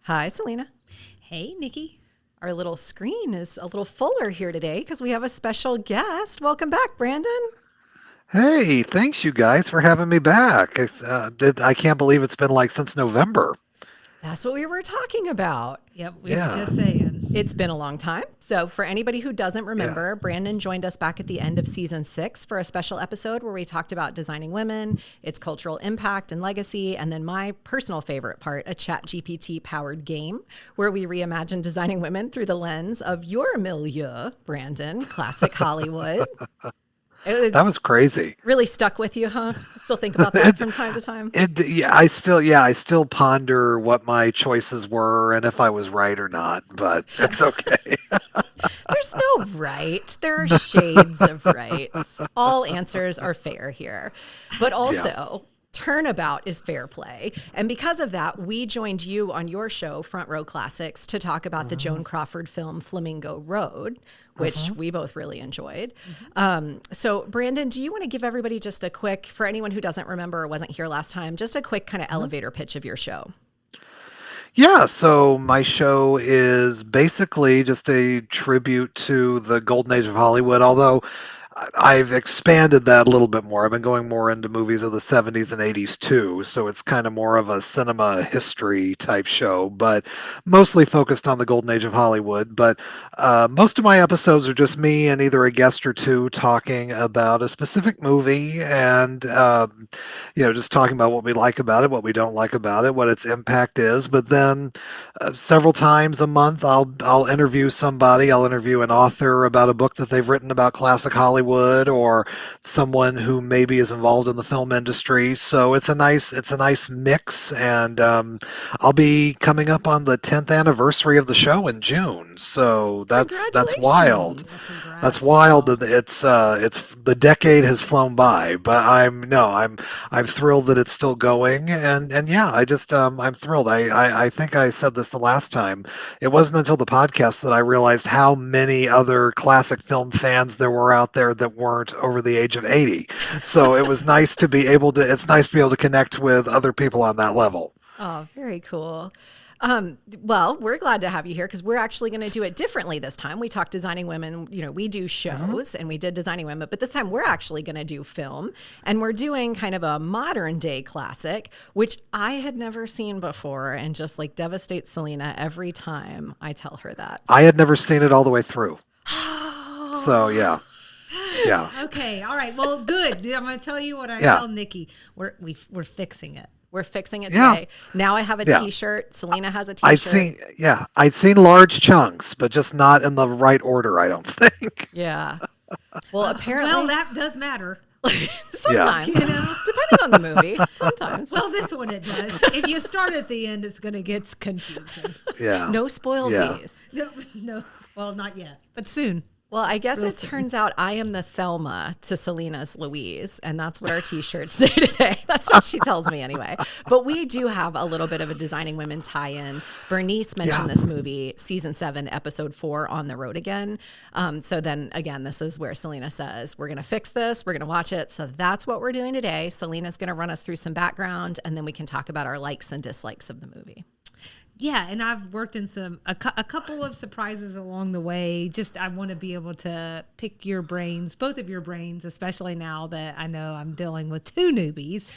Hi, Selena. Hey, Nikki. Our little screen is a little fuller here today because we have a special guest. Welcome back, Brandon. Hey, thanks you guys for having me back. I can't believe it's been like since November. That's what we were talking about. Yep, it's Yeah, just saying. It's been a long time. So, for anybody who doesn't yeah. remember, Brandon joined us back at the end of season 6 for a special episode where we talked about designing women, its cultural impact and legacy, and then my personal favorite part, a ChatGPT powered game where we reimagined designing women through the lens of your milieu, Brandon, classic Hollywood. That It's was crazy. really stuck with you, huh? Still think about that from time to time. I still ponder what my choices were and if I was right or not, but it's okay. There's no right. There are shades of rights. All answers are fair here. But Yeah. also, turnabout is fair play. And because of that, we joined you on your show, Front Row Classics, to talk about the Joan Crawford film Flamingo Road, which we both really enjoyed. So, Brandon, do you want to give everybody just a quick, for anyone who doesn't remember or wasn't here last time, just a quick kind of elevator pitch of your show? Yeah, so my show is basically just a tribute to the golden age of Hollywood, although I've expanded that a little bit more. I've been going more into movies of the 70s and 80s too, so it's kind of more of a cinema history type show, but mostly focused on the golden age of Hollywood. But most of my episodes are just me and either a guest or two talking about a specific movie and, just talking about what we like about it, what we don't like about it, what its impact is. But then several times a month, I'll interview somebody. I'll interview an author about a book that they've written about classic Hollywood, or someone who maybe is involved in the film industry. So it's a nice mix, and I'll be coming up on the 10th anniversary of the show in June. So that's wild. Congratulations. That's Congrats. wild Wow. that it's the decade has flown by, but I'm thrilled that it's still going, and yeah, I'm thrilled. I think I said this the last time. It wasn't until the podcast that I realized how many other classic film fans there were out there that weren't over the age of 80. So it's nice to be able to connect with other people on that level. Oh, very cool. Well, we're glad to have you here because we're actually going to do it differently this time. We talked designing women, we do shows and we did designing women, but this time we're actually going to do film, and we're doing kind of a modern day classic, which I had never seen before and just like devastates Selena every time I tell her that. I had never seen it all the way through. So yeah. Yeah. Okay, all right. Well, good. I'm going to tell you what I Yeah. tell Nikki. We're fixing it. We're fixing it Yeah. today. Now I have a Yeah. t-shirt. Selena has a I'd t-shirt. seen large chunks, but just not in the right order, I don't think. Yeah. Well, apparently Well, that does matter. sometimes, You know? depending on the movie, sometimes. Well, this one it does. If you start at the end, it's going to get confusing. Yeah. No spoilsies. No. Well, not yet, but soon. Well, I guess it turns out I am the Thelma to Selena's Louise, and that's what our t-shirts say today. That's what she tells me anyway. But we do have a little bit of a Designing Women tie-in. Bernice mentioned this movie, season 7, episode 4, On the Road Again. So then again, this is where Selena says, we're going to fix this. We're going to watch it. So that's what we're doing today. Selena's going to run us through some background, and then we can talk about our likes and dislikes of the movie. Yeah, and I've worked in a couple of surprises along the way. Just I want to be able to pick your brains, both of your brains, especially now that I know I'm dealing with 2 newbies.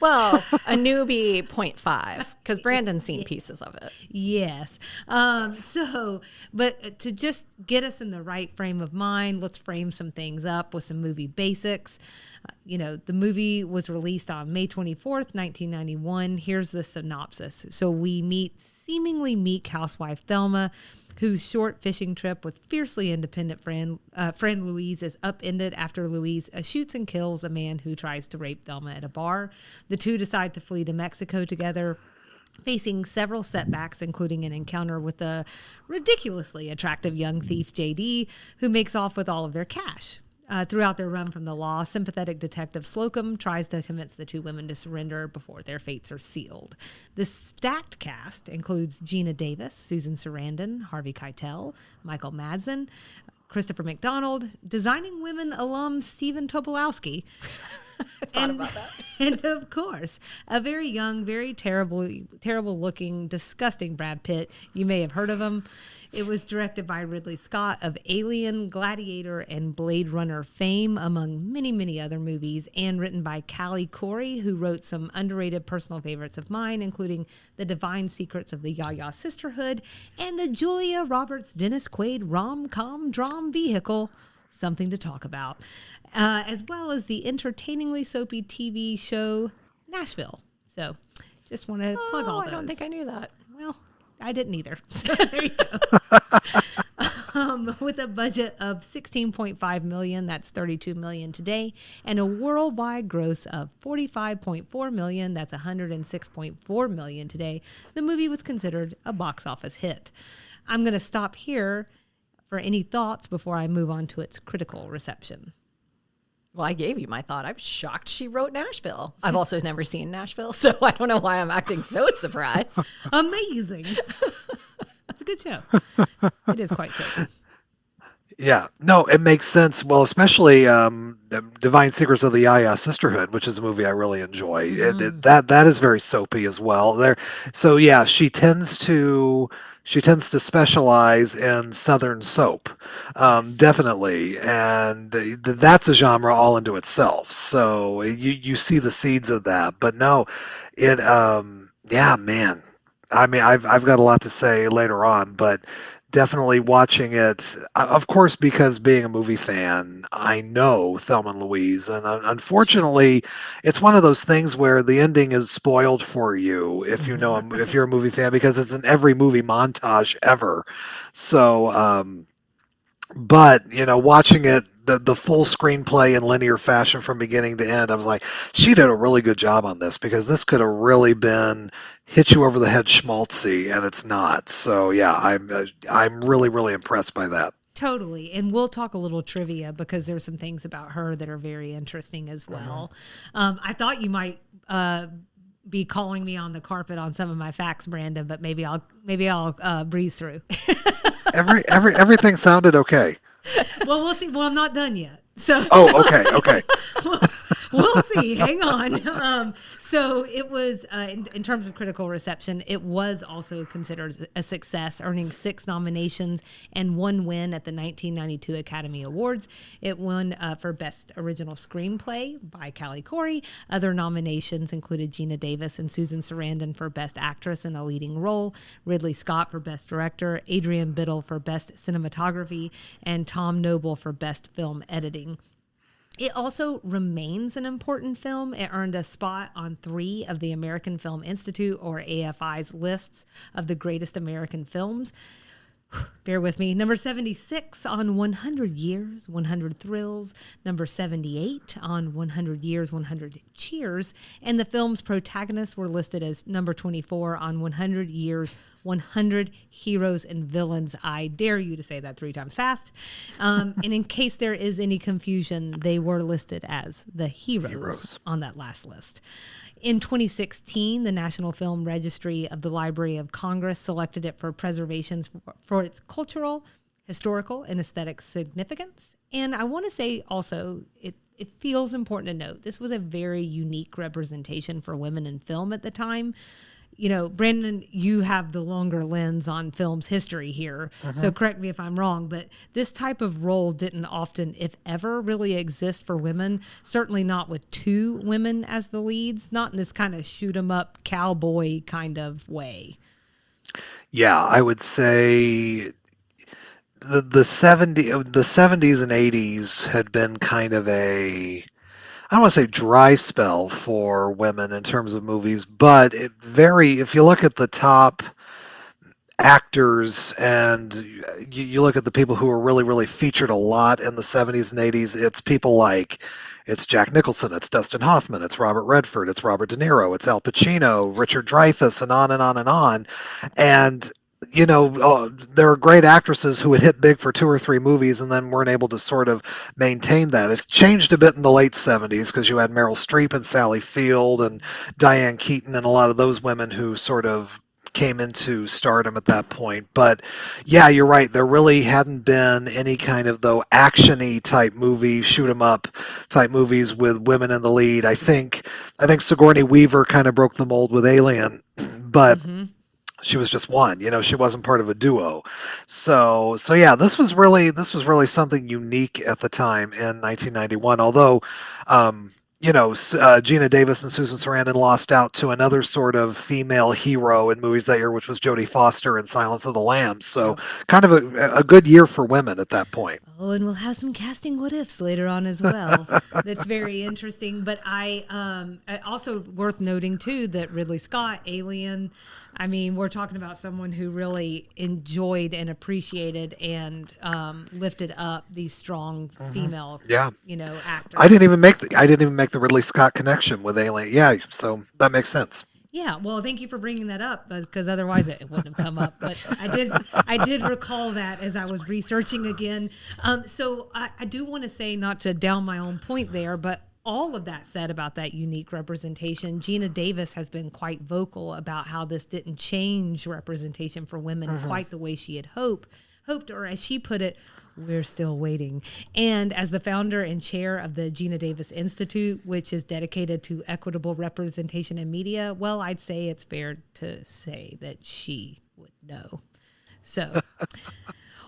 Well, a newbie 0.5, because Brandon's seen pieces of it. Yes. But to just get us in the right frame of mind, let's frame some things up with some movie basics. The movie was released on May 24th, 1991. Here's the synopsis. So we meet seemingly meek housewife Thelma, whose short fishing trip with fiercely independent friend Louise is upended after Louise shoots and kills a man who tries to rape Thelma at a bar. The two decide to flee to Mexico together, facing several setbacks, including an encounter with a ridiculously attractive young thief, JD, who makes off with all of their cash. Throughout their run from the law, sympathetic detective Slocum tries to convince the 2 women to surrender before their fates are sealed. This stacked cast includes Gina Davis, Susan Sarandon, Harvey Keitel, Michael Madsen, Christopher McDonald, Designing Women alum Stephen Tobolowsky, I thought And about that. and of course, a very young, very terrible looking, disgusting Brad Pitt. You may have heard of him. It was directed by Ridley Scott of Alien, Gladiator, and Blade Runner fame, among many, many other movies, and written by Callie Corey, who wrote some underrated personal favorites of mine, including The Divine Secrets of the Yaya Sisterhood and the Julia Roberts Dennis Quaid rom-com dram vehicle, Something to Talk About, as well as the entertainingly soapy TV show Nashville. So just want to plug all Oh, those. I don't think I knew that. Well, I didn't either. So there you go. With a budget of $16.5 million, that's $32 million today, and a worldwide gross of $45.4 million, that's $106.4 million today, the movie was considered a box office hit. I'm going to stop here for any thoughts before I move on to its critical reception. Well, I gave you my thought. I'm shocked she wrote Nashville. I've also never seen Nashville, so I don't know why I'm acting so surprised. Amazing. It's a good show. It is quite so. Yeah, no, it makes sense. Well, especially the Divine Secrets of the Yaya Sisterhood, which is a movie I really enjoy. That is very soapy as well. So yeah, she tends to specialize in Southern soap, definitely, and that's a genre all into itself. So you see the seeds of that, but no, yeah, man. I mean, I've got a lot to say later on, but definitely watching it, of course, because being a movie fan, I know Thelma Louise, and unfortunately, it's one of those things where the ending is spoiled for you if you're a movie fan, because it's in every movie montage ever. So, but watching it. The full screenplay in linear fashion from beginning to end, I was like, she did a really good job on this, because this could have really been hit you over the head schmaltzy, and it's not. So yeah, I'm really really impressed by that. Totally. And we'll talk a little trivia because there's some things about her that are very interesting as well. I thought you might be calling me on the carpet on some of my facts, Brandon, but maybe I'll breeze through. Everything sounded okay. Well, we'll see. Well, I'm not done yet. So Oh, okay. we'll, we'll see. Hang on. So it was, in terms of critical reception, it was also considered a success, earning 6 nominations and 1 win at the 1992 Academy Awards. It won for Best Original Screenplay by Callie Corey. Other nominations included Gina Davis and Susan Sarandon for Best Actress in a Leading Role, Ridley Scott for Best Director, Adrian Biddle for Best Cinematography, and Tom Noble for Best Film Editing. It also remains an important film. It earned a spot on 3 of the American Film Institute, or AFI's, lists of the greatest American films. Bear with me. Number 76 on 100 Years, 100 Thrills. Number 78 on 100 Years, 100 Cheers. And the film's protagonists were listed as number 24 on 100 Years, 100 Heroes and Villains. I dare you to say that 3 times fast. And in case there is any confusion, they were listed as the heroes on that last list. In 2016, the National Film Registry of the Library of Congress selected it for preservation for its cultural, historical, and aesthetic significance. And I want to say also, it feels important to note, this was a very unique representation for women in film at the time. Brandon, you have the longer lens on film's history here, so correct me if I'm wrong, but this type of role didn't often, if ever, really exist for women, certainly not with 2 women as the leads, not in this kind of shoot 'em up cowboy kind of way. Yeah, I would say the 70s and 80s had been kind of I don't want to say dry spell for women in terms of movies, but if you look at the top actors, and you look at the people who were really really featured a lot in the 70s and 80s, it's people like, it's Jack Nicholson, it's Dustin Hoffman, it's Robert Redford, it's Robert De Niro, it's Al Pacino, Richard Dreyfuss, and on and on and on. And there are great actresses who had hit big for 2 or 3 movies and then weren't able to sort of maintain that. It changed a bit in the late 70s, because you had Meryl Streep and Sally Field and Diane Keaton and a lot of those women who sort of came into stardom at that point. But yeah, you're right. There really hadn't been any kind of though actiony type movie, shoot 'em up type movies with women in the lead. I think Sigourney Weaver kind of broke the mold with Alien, but she was just one. She wasn't part of a duo. So yeah, this was really something unique at the time in 1991. Although, Gina Davis and Susan Sarandon lost out to another sort of female hero in movies that year, which was Jodie Foster in Silence of the Lambs. So kind of a good year for women at that point. Oh, and we'll have some casting what ifs later on as well. That's very interesting. But also worth noting too that Ridley Scott, Alien. I mean, we're talking about someone who really enjoyed and appreciated and lifted up these strong female, actors. I didn't even make the Ridley Scott connection with Alien. Yeah, so that makes sense. Yeah, well, thank you for bringing that up because otherwise it wouldn't have come up. But I did recall that as I was researching again. So I do want to say, not to down my own point there, but all of that said about that unique representation, Gina Davis has been quite vocal about how this didn't change representation for women quite the way she had hoped, or as she put it, we're still waiting. And as the founder and chair of the Gina Davis Institute, which is dedicated to equitable representation in media, well, I'd say it's fair to say that she would know. So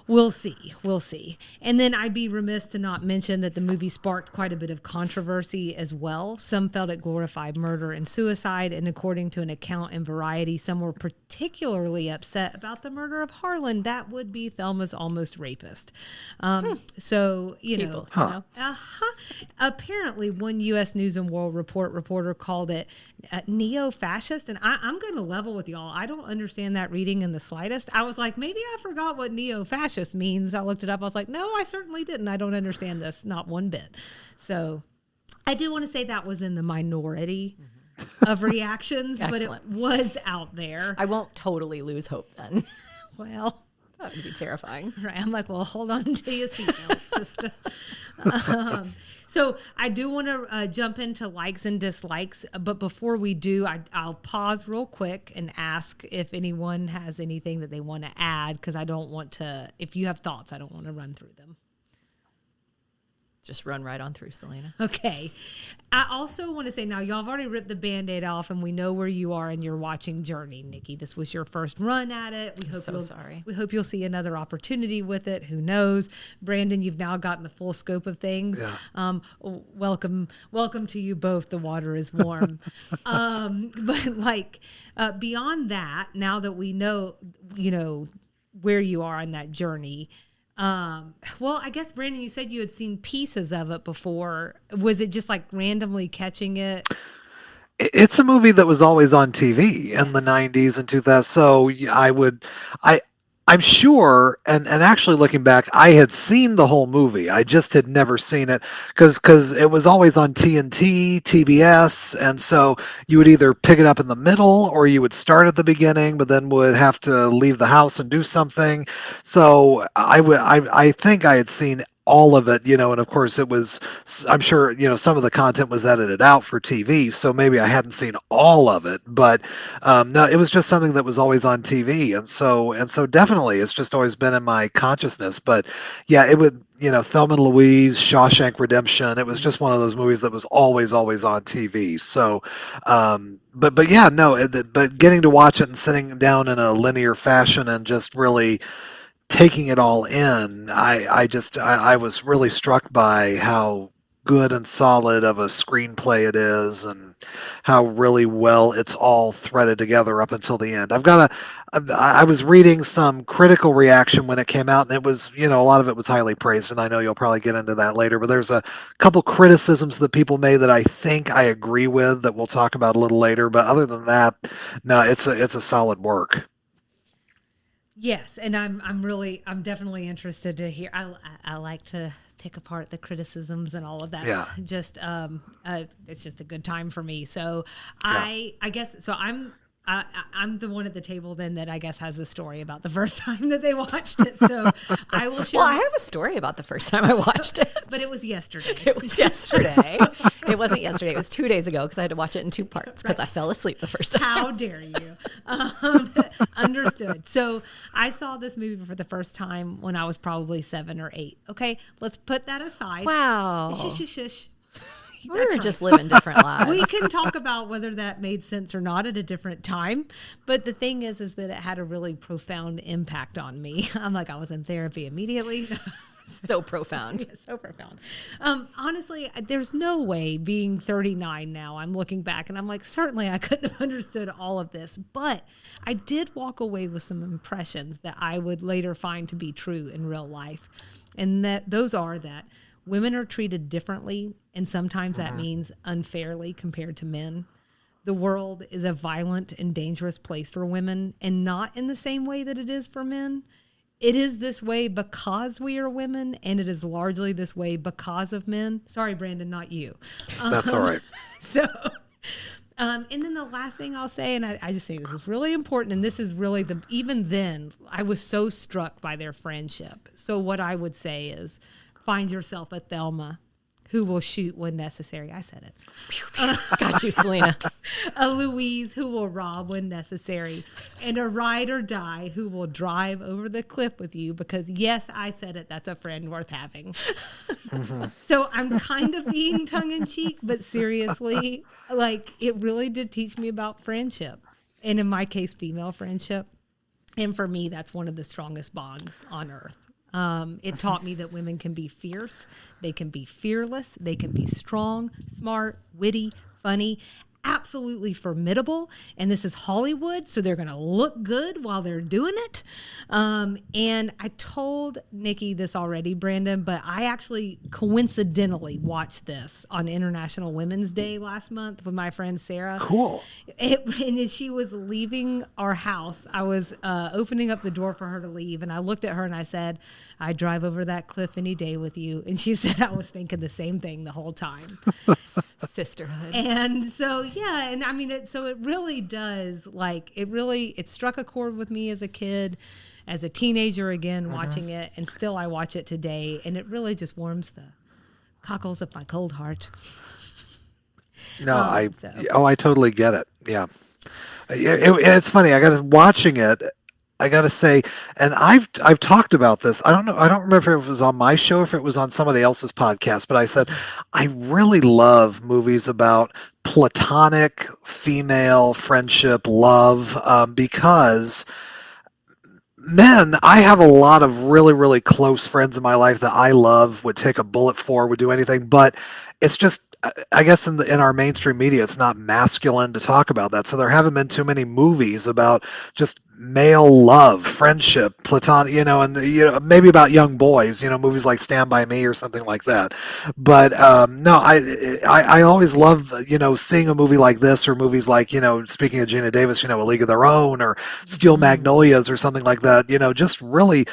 we'll see. And then I'd be remiss to not mention that the movie sparked quite a bit of controversy as well. Some felt it glorified murder and suicide, and according to an account in Variety, some were particularly upset about the murder of Harlan. That would be Thelma's almost rapist. So, apparently one U.S. News and World Report reporter called it neo-fascist, and I'm going to level with y'all. I don't understand that reading in the slightest. I was like, maybe I forgot what neo-fascist means. I looked it up. I was like, no, I certainly didn't. I don't understand this, not one bit. So I do want to say that was in the minority of reactions, but it was out there. I won't totally lose hope then. Well, that would be terrifying. Right. I'm like, well, hold on to your seatbelt, sister. So I do want to jump into likes and dislikes, but before we do, I'll pause real quick and ask if anyone has anything that they want to add, because I don't want to, if you have thoughts, I don't want to run through them. Just run right on through, Selena. Okay. I also want to say, now y'all have already ripped the Band-Aid off, and we know where you are in your watching journey, Nikki. This was your first run at it. We hope you'll see another opportunity with it. Who knows? Brandon, you've now gotten the full scope of things. Yeah. Welcome to you both. The water is warm. But beyond that, now that we know, where you are on that journey, well, I guess, Brandon, you said you had seen pieces of it before. Was it just like randomly catching it? It's a movie that was always on TV in the 90s and 2000s. So I'm sure, and actually looking back, I had seen the whole movie. I just had never seen it because it was always on TNT, TBS, and so you would either pick it up in the middle or you would start at the beginning, but then would have to leave the house and do something. So I think I had seen all of it, and of course I'm sure, some of the content was edited out for TV, so maybe I hadn't seen all of it, but no, it was just something that was always on TV. And so definitely it's just always been in my consciousness. But yeah, it would, Thelma Louise, Shawshank Redemption, it was just one of those movies that was always on TV. So, but yeah, no, but getting to watch it and sitting down in a linear fashion and just really taking it all in, I was really struck by how good and solid of a screenplay it is, and how really well it's all threaded together up until the end. I was reading some critical reaction when it came out, and it was, a lot of it was highly praised, and I know you'll probably get into that later, but there's a couple criticisms that people made that I think I agree with that we'll talk about a little later. But other than that, no, it's a solid work. Yes, and I'm definitely interested to hear. I like to pick apart the criticisms and all of that. Yeah. Just it's just a good time for me. So I guess so. I'm the one at the table then that I guess has the story about the first time that they watched it. So I will share. Well, I have a story about the first time I watched it. But it was yesterday. It was yesterday. It wasn't yesterday. It was 2 days ago because I had to watch it in two parts because I fell asleep the first time. How dare you? Understood. So I saw this movie for the first time when I was probably 7 or 8. Okay, let's put that aside. Wow. Shush, shush, shush. We were just living different lives. We can talk about whether that made sense or not at a different time. But the thing is that it had a really profound impact on me. I'm like, I was in therapy immediately. So profound. Yeah, so profound. Honestly, there's no way being 39 now, I'm looking back and I'm like, certainly I couldn't have understood all of this. But I did walk away with some impressions that I would later find to be true in real life. And those are that women are treated differently, and sometimes that means unfairly compared to men. The world is a violent and dangerous place for women, and not in the same way that it is for men. It is this way because we are women, and it is largely this way because of men. Sorry, Brandon, not you. That's all right. So, and then the last thing I'll say, and I just think this is really important, and this is really even then, I was so struck by their friendship. So what I would say is, find yourself a Thelma who will shoot when necessary. I said it. Got you, Selena. A Louise who will rob when necessary. And a ride or die who will drive over the cliff with you because, yes, I said it. That's a friend worth having. So I'm kind of being tongue-in-cheek, but seriously, like, it really did teach me about friendship. And in my case, female friendship. And for me, that's one of the strongest bonds on earth. It taught me that women can be fierce, they can be fearless, they can be strong, smart, witty, funny, absolutely formidable. And this is Hollywood, so they're going to look good while they're doing it. And I told Nikki this already, Brandon, but I actually coincidentally watched this on International Women's Day last month with my friend Sarah. Cool. And as she was leaving our house, I was opening up the door for her to leave, and I looked at her and I said, "I'd drive over that cliff any day with you." And she said, "I was thinking the same thing the whole time." Sisterhood. And so, yeah, and I mean, it really does, like, it struck a chord with me as a kid, as a teenager again, watching it, and still I watch it today, and it really just warms the cockles of my cold heart. No, I totally get it. Yeah. It's funny. Watching it. I got to say, and I've talked about this. I don't know. I don't remember if it was on my show, or if it was on somebody else's podcast, but I said, I really love movies about platonic female friendship, love, because men, I have a lot of really, really close friends in my life that I love, would take a bullet for, would do anything, but it's just, I guess in our mainstream media, it's not masculine to talk about that. So there haven't been too many movies about just male love, friendship, platonic, and maybe about young boys, movies like Stand By Me or something like that. But no, I always love seeing a movie like this, or movies like speaking of Gina Davis, A League of Their Own, or Steel Magnolias or something like that. Just really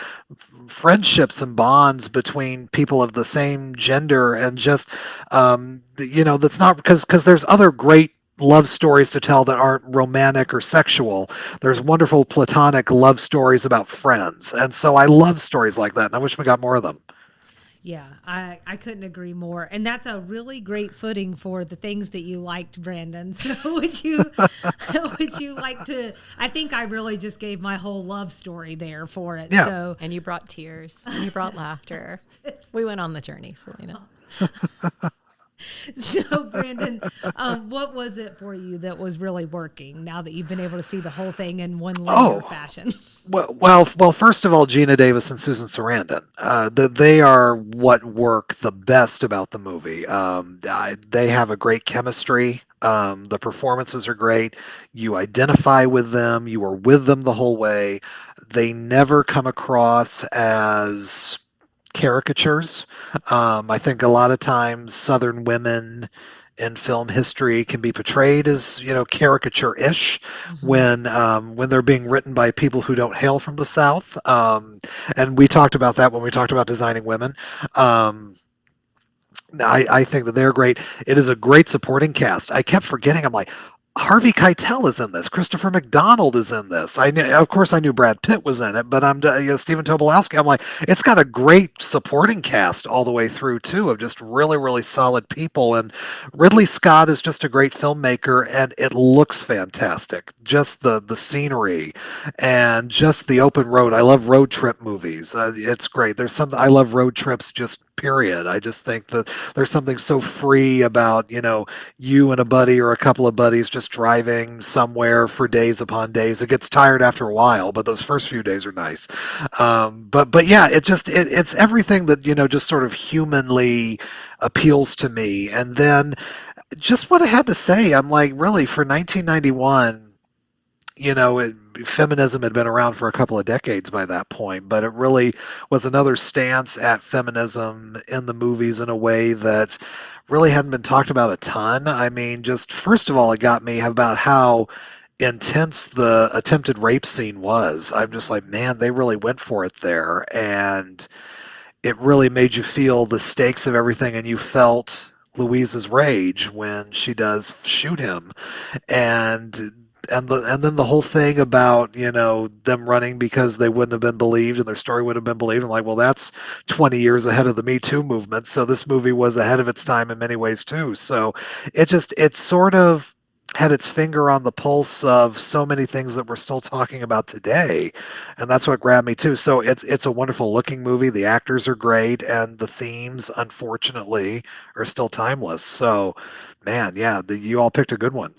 friendships and bonds between people of the same gender, and just that's not because there's other great love stories to tell that aren't romantic or sexual. There's wonderful platonic love stories about friends, and so I love stories like that, and I wish we got more of them. Yeah, I couldn't agree more. And that's a really great footing for the things that you liked, Brandon. So would you like to, I think I really just gave my whole love story there for it. Yeah. So, And you brought tears. And you brought laughter. We went on the journey, Selena. so Brandon, what was it for you that was really working now that you've been able to see the whole thing in one linear fashion? Well, first of all, Gina Davis and Susan Sarandon, they are what work the best about the movie. They have a great chemistry. The performances are great. You identify with them. You are with them the whole way. They never come across as caricatures. I think a lot of times Southern women in film history can be portrayed as caricature-ish when they're being written by people who don't hail from the South. And we talked about that when we talked about designing women. I think that they're great. It is a great supporting cast. I kept forgetting. I'm like, Harvey Keitel is in this. Christopher McDonald is in this. Of course, I knew Brad Pitt was in it, but Stephen Tobolowsky. I'm like, it's got a great supporting cast all the way through too, of just really, really solid people. And Ridley Scott is just a great filmmaker, and it looks fantastic. Just the scenery, and just the open road. I love road trip movies. It's great. I love road trips. Just period. I just think that there's something so free about you and a buddy or a couple of buddies just driving somewhere for days upon days. It gets tired after a while, but those first few days are nice. But yeah, it's everything that just sort of humanly appeals to me. And then just what I had to say, I'm like, really, for 1991. Feminism had been around for a couple of decades by that point, but it really was another stance at feminism in the movies in a way that really hadn't been talked about a ton. I mean, just first of all, it got me about how intense the attempted rape scene was. I'm just like, man, they really went for it there. And it really made you feel the stakes of everything, and you felt Louise's rage when she does shoot him. And then the whole thing about them running because they wouldn't have been believed and their story would have been believed. I'm like, well, that's 20 years ahead of the Me Too movement, so this movie was ahead of its time in many ways too. So it sort of had its finger on the pulse of so many things that we're still talking about today, and that's what grabbed me too. So it's a wonderful looking movie. The actors are great, and the themes, unfortunately, are still timeless. So man, yeah, you all picked a good one.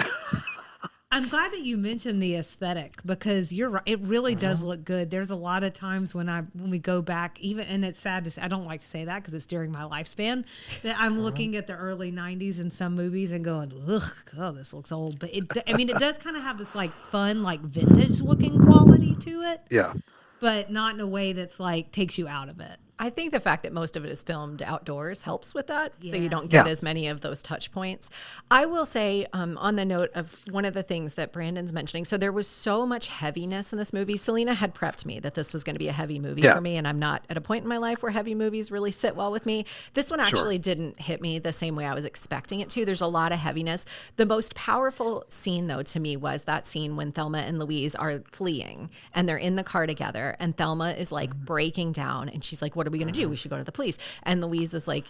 I'm glad that you mentioned the aesthetic, because you're right. It really does Mhm. look good. There's a lot of times when we go back, even, and it's sad to say, I don't like to say that because it's during my lifespan, that I'm Mhm. looking at the early 90s in some movies and going, ugh, God, this looks old. But it does kind of have this like fun, like vintage looking quality to it, Yeah. but not in a way that's like takes you out of it. I think the fact that most of it is filmed outdoors helps with that, so you don't Yes. get Yeah. as many of those touch points. I will say, on the note of one of the things that Brandon's mentioning, so there was so much heaviness in this movie. Selena had prepped me that this was going to be a heavy movie Yeah. for me, and I'm not at a point in my life where heavy movies really sit well with me. This one Sure. actually didn't hit me the same way I was expecting it to. There's a lot of heaviness. The most powerful scene, though, to me was that scene when Thelma and Louise are fleeing, and they're in the car together, and Thelma is like breaking down, and she's like, what are we going to do? We should go to the police. And Louise is like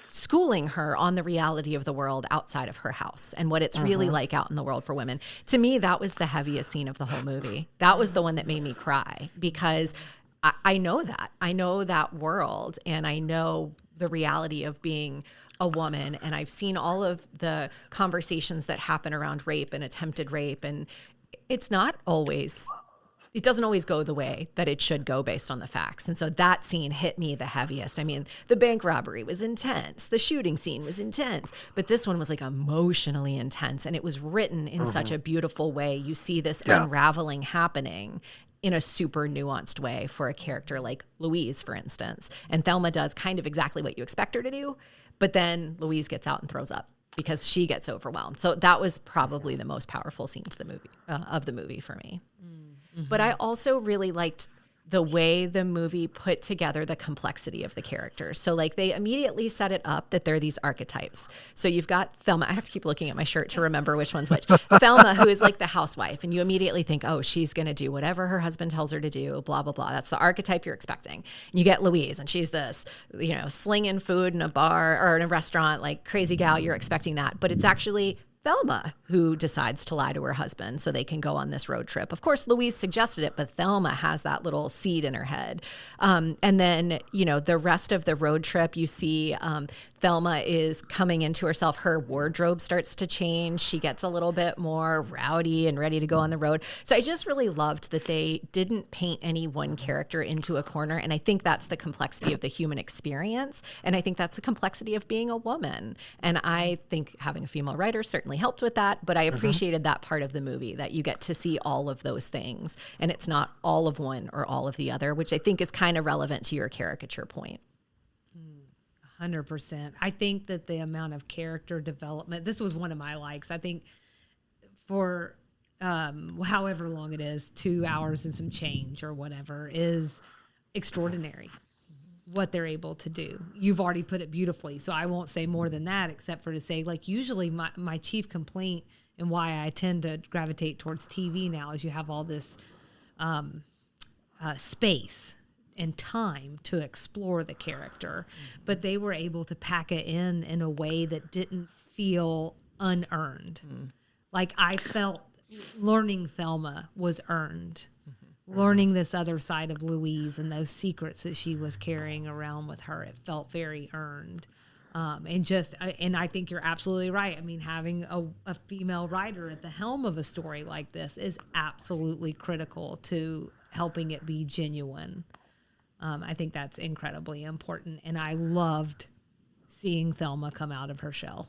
schooling her on the reality of the world outside of her house and what it's really Mhm. like out in the world for women. To me, that was the heaviest scene of the whole movie. That was the one that made me cry, because I know that. I know that world, and I know the reality of being a woman, and I've seen all of the conversations that happen around rape and attempted rape, and it's not always, it doesn't always go the way that it should go based on the facts. And so that scene hit me the heaviest. I mean, the bank robbery was intense. The shooting scene was intense. But this one was like emotionally intense. And it was written in such Mhm. a beautiful way. You see this Yeah. unraveling happening in a super nuanced way for a character like Louise, for instance. And Thelma does kind of exactly what you expect her to do. But then Louise gets out and throws up because she gets overwhelmed. So that was probably the most powerful scene to the movie of the movie for me. But I also really liked the way the movie put together the complexity of the characters. So like they immediately set it up that they're these archetypes. So you've got Thelma. I have to keep looking at my shirt to remember which one's which. Thelma, who is like the housewife, and you immediately think, oh, she's going to do whatever her husband tells her to do, blah, blah, blah. That's the archetype you're expecting. And you get Louise, and she's this, slinging food in a bar or in a restaurant, like crazy gal. You're expecting that. But it's actually Thelma who decides to lie to her husband so they can go on this road trip. Of course, Louise suggested it, but Thelma has that little seed in her head. And then, the rest of the road trip, you see Thelma is coming into herself. Her wardrobe starts to change. She gets a little bit more rowdy and ready to go on the road. So I just really loved that they didn't paint any one character into a corner. And I think that's the complexity of the human experience. And I think that's the complexity of being a woman. And I think having a female writer certainly helped with that. But I appreciated that part of the movie, that you get to see all of those things. And it's not all of one or all of the other, which I think is kind of relevant to your caricature point. 100%. I think that the amount of character development, this was one of my likes. I think for however long it is, 2 hours and some change or whatever, is extraordinary what they're able to do. You've already put it beautifully, so I won't say more than that, except for to say, like, usually my chief complaint and why I tend to gravitate towards TV now is you have all this space and time to explore the character, but they were able to pack it in a way that didn't feel unearned. Like I felt learning Thelma was earned. Learning this other side of Louise and those secrets that she was carrying around with her, it felt very earned. And I think you're absolutely right. I mean, having a female writer at the helm of a story like this is absolutely critical to helping it be genuine. I think that's incredibly important. And I loved seeing Thelma come out of her shell.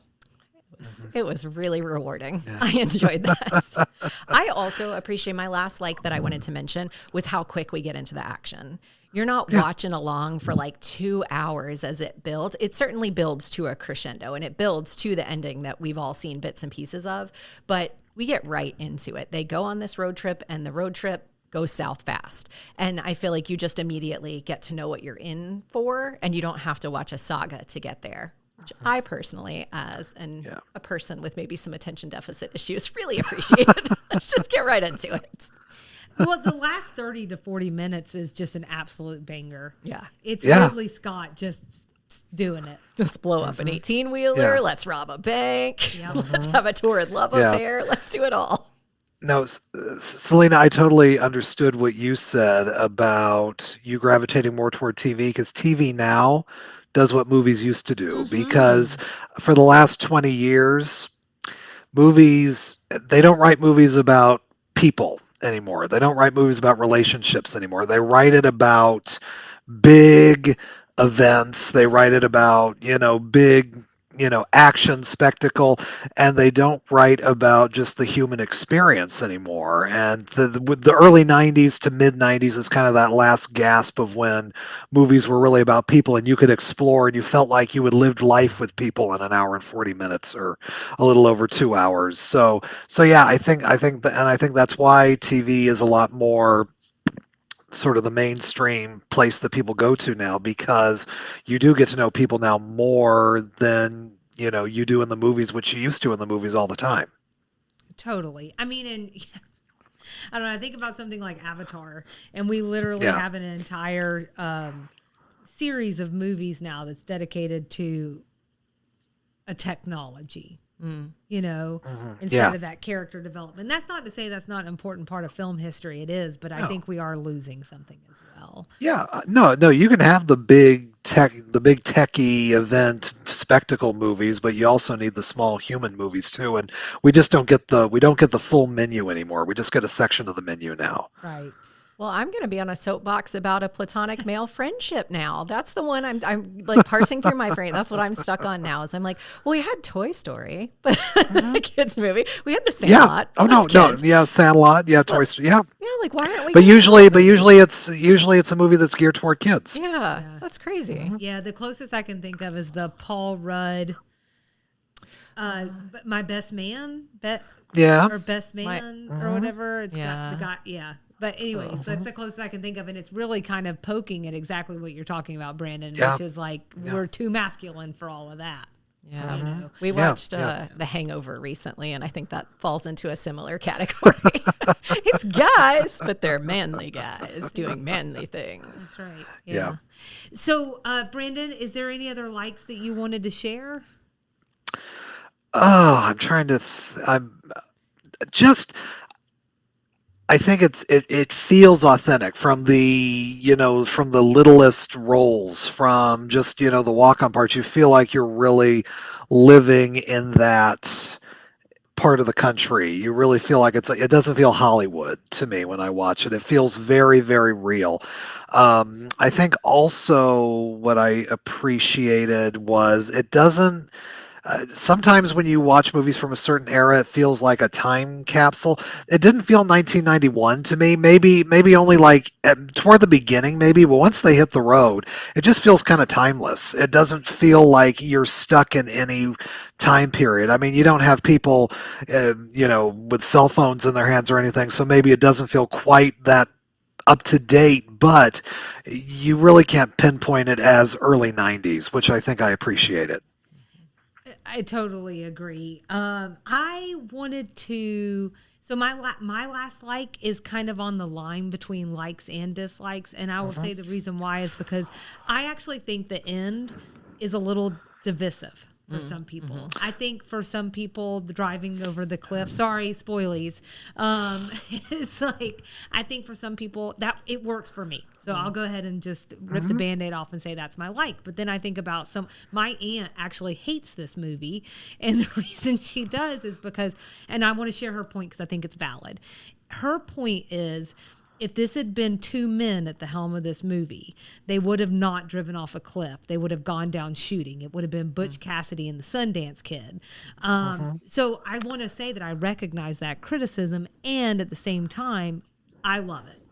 It was really rewarding. Yeah. I enjoyed that. I also appreciate my last that I wanted to mention was how quick we get into the action. You're not watching along for 2 hours as it builds. It certainly builds to a crescendo and it builds to the ending that we've all seen bits and pieces of, but we get right into it. They go on this road trip and the road trip goes south fast. And I feel like you just immediately get to know what you're in for and you don't have to watch a saga to get there. Which I personally, as a person with maybe some attention deficit issues, really appreciated. Let's just get right into it. Well, the last 30 to 40 minutes is just an absolute banger. Yeah. It's Ridley Scott just doing it. Let's blow up an 18-wheeler. Yeah. Let's rob a bank. Yep. Let's have a torrid love affair. Let's do it all. No, Selena, I totally understood what you said about you gravitating more toward TV because TV now does what movies used to do. Because for the last 20 years, movies, they don't write movies about people anymore. They don't write movies about relationships anymore. They write it about big events. They write it about, big, action spectacle, and they don't write about just the human experience anymore. And the early 90s to mid 90s is kind of that last gasp of when movies were really about people and you could explore and you felt like you had lived life with people in an hour and 40 minutes or a little over 2 hours. So yeah, I think that's why TV is a lot more sort of the mainstream place that people go to now, because you do get to know people now more than you do in the movies, which you used to in the movies all the time. Totally. I mean, and I don't know, I think about something like Avatar, and we literally have an entire series of movies now that's dedicated to a technology. Instead of that character development. That's not to say that's not an important part of film history. It is, but I think we are losing something as well. Yeah, no, you can have the big techie event spectacle movies, but you also need the small human movies too. And we just don't get the full menu anymore. We just get a section of the menu now. Right. Well, I'm going to be on a soapbox about a platonic male friendship now. That's the one I'm parsing through my brain. That's what I'm stuck on now. Is I'm like, well, we had Toy Story, but the kids movie. We had the Sandlot. Yeah. Oh no. Yeah, Sandlot. Yeah, Toy Story. Yeah. Yeah. Like, why aren't we? But usually it's a movie that's geared toward kids. Yeah. That's crazy. Mm-hmm. Yeah. The closest I can think of is the Paul Rudd. My Best Man. Or Best Man or whatever. It's got the guy. Yeah. But anyways, that's the closest I can think of, and it's really kind of poking at exactly what you're talking about, Brandon, which is we're too masculine for all of that. Yeah, we watched The Hangover recently, and I think that falls into a similar category. It's guys, but they're manly guys doing manly things. That's right. Yeah. So, Brandon, is there any other likes that you wanted to share? Oh, I'm trying to. I think it feels authentic from the littlest roles, from just the walk-on parts. You feel like you're really living in that part of the country. You really feel like it doesn't feel Hollywood to me when I watch it. It feels very, very real. I think also what I appreciated was it doesn't. Sometimes when you watch movies from a certain era, it feels like a time capsule. It didn't feel 1991 to me. Maybe only toward the beginning, maybe, but once they hit the road, it just feels kind of timeless. It doesn't feel like you're stuck in any time period. I mean, you don't have people, with cell phones in their hands or anything, so maybe it doesn't feel quite that up to date, but you really can't pinpoint it as early 90s, which I think I appreciated. I totally agree. I wanted to. So my last like is kind of on the line between likes and dislikes, and I will say the reason why is because I actually think the end is a little divisive for some people. I think for some people, the driving over the cliff. Sorry, spoilies. It's like I think for some people that it works for me. So I'll go ahead and just rip the Band-Aid off and say that's my like. But then I think about my aunt actually hates this movie. And the reason she does is because, and I want to share her point because I think it's valid. Her point is, if this had been two men at the helm of this movie, they would have not driven off a cliff. They would have gone down shooting. It would have been Butch Cassidy and the Sundance Kid. So I want to say that I recognize that criticism, and at the same time, I love it.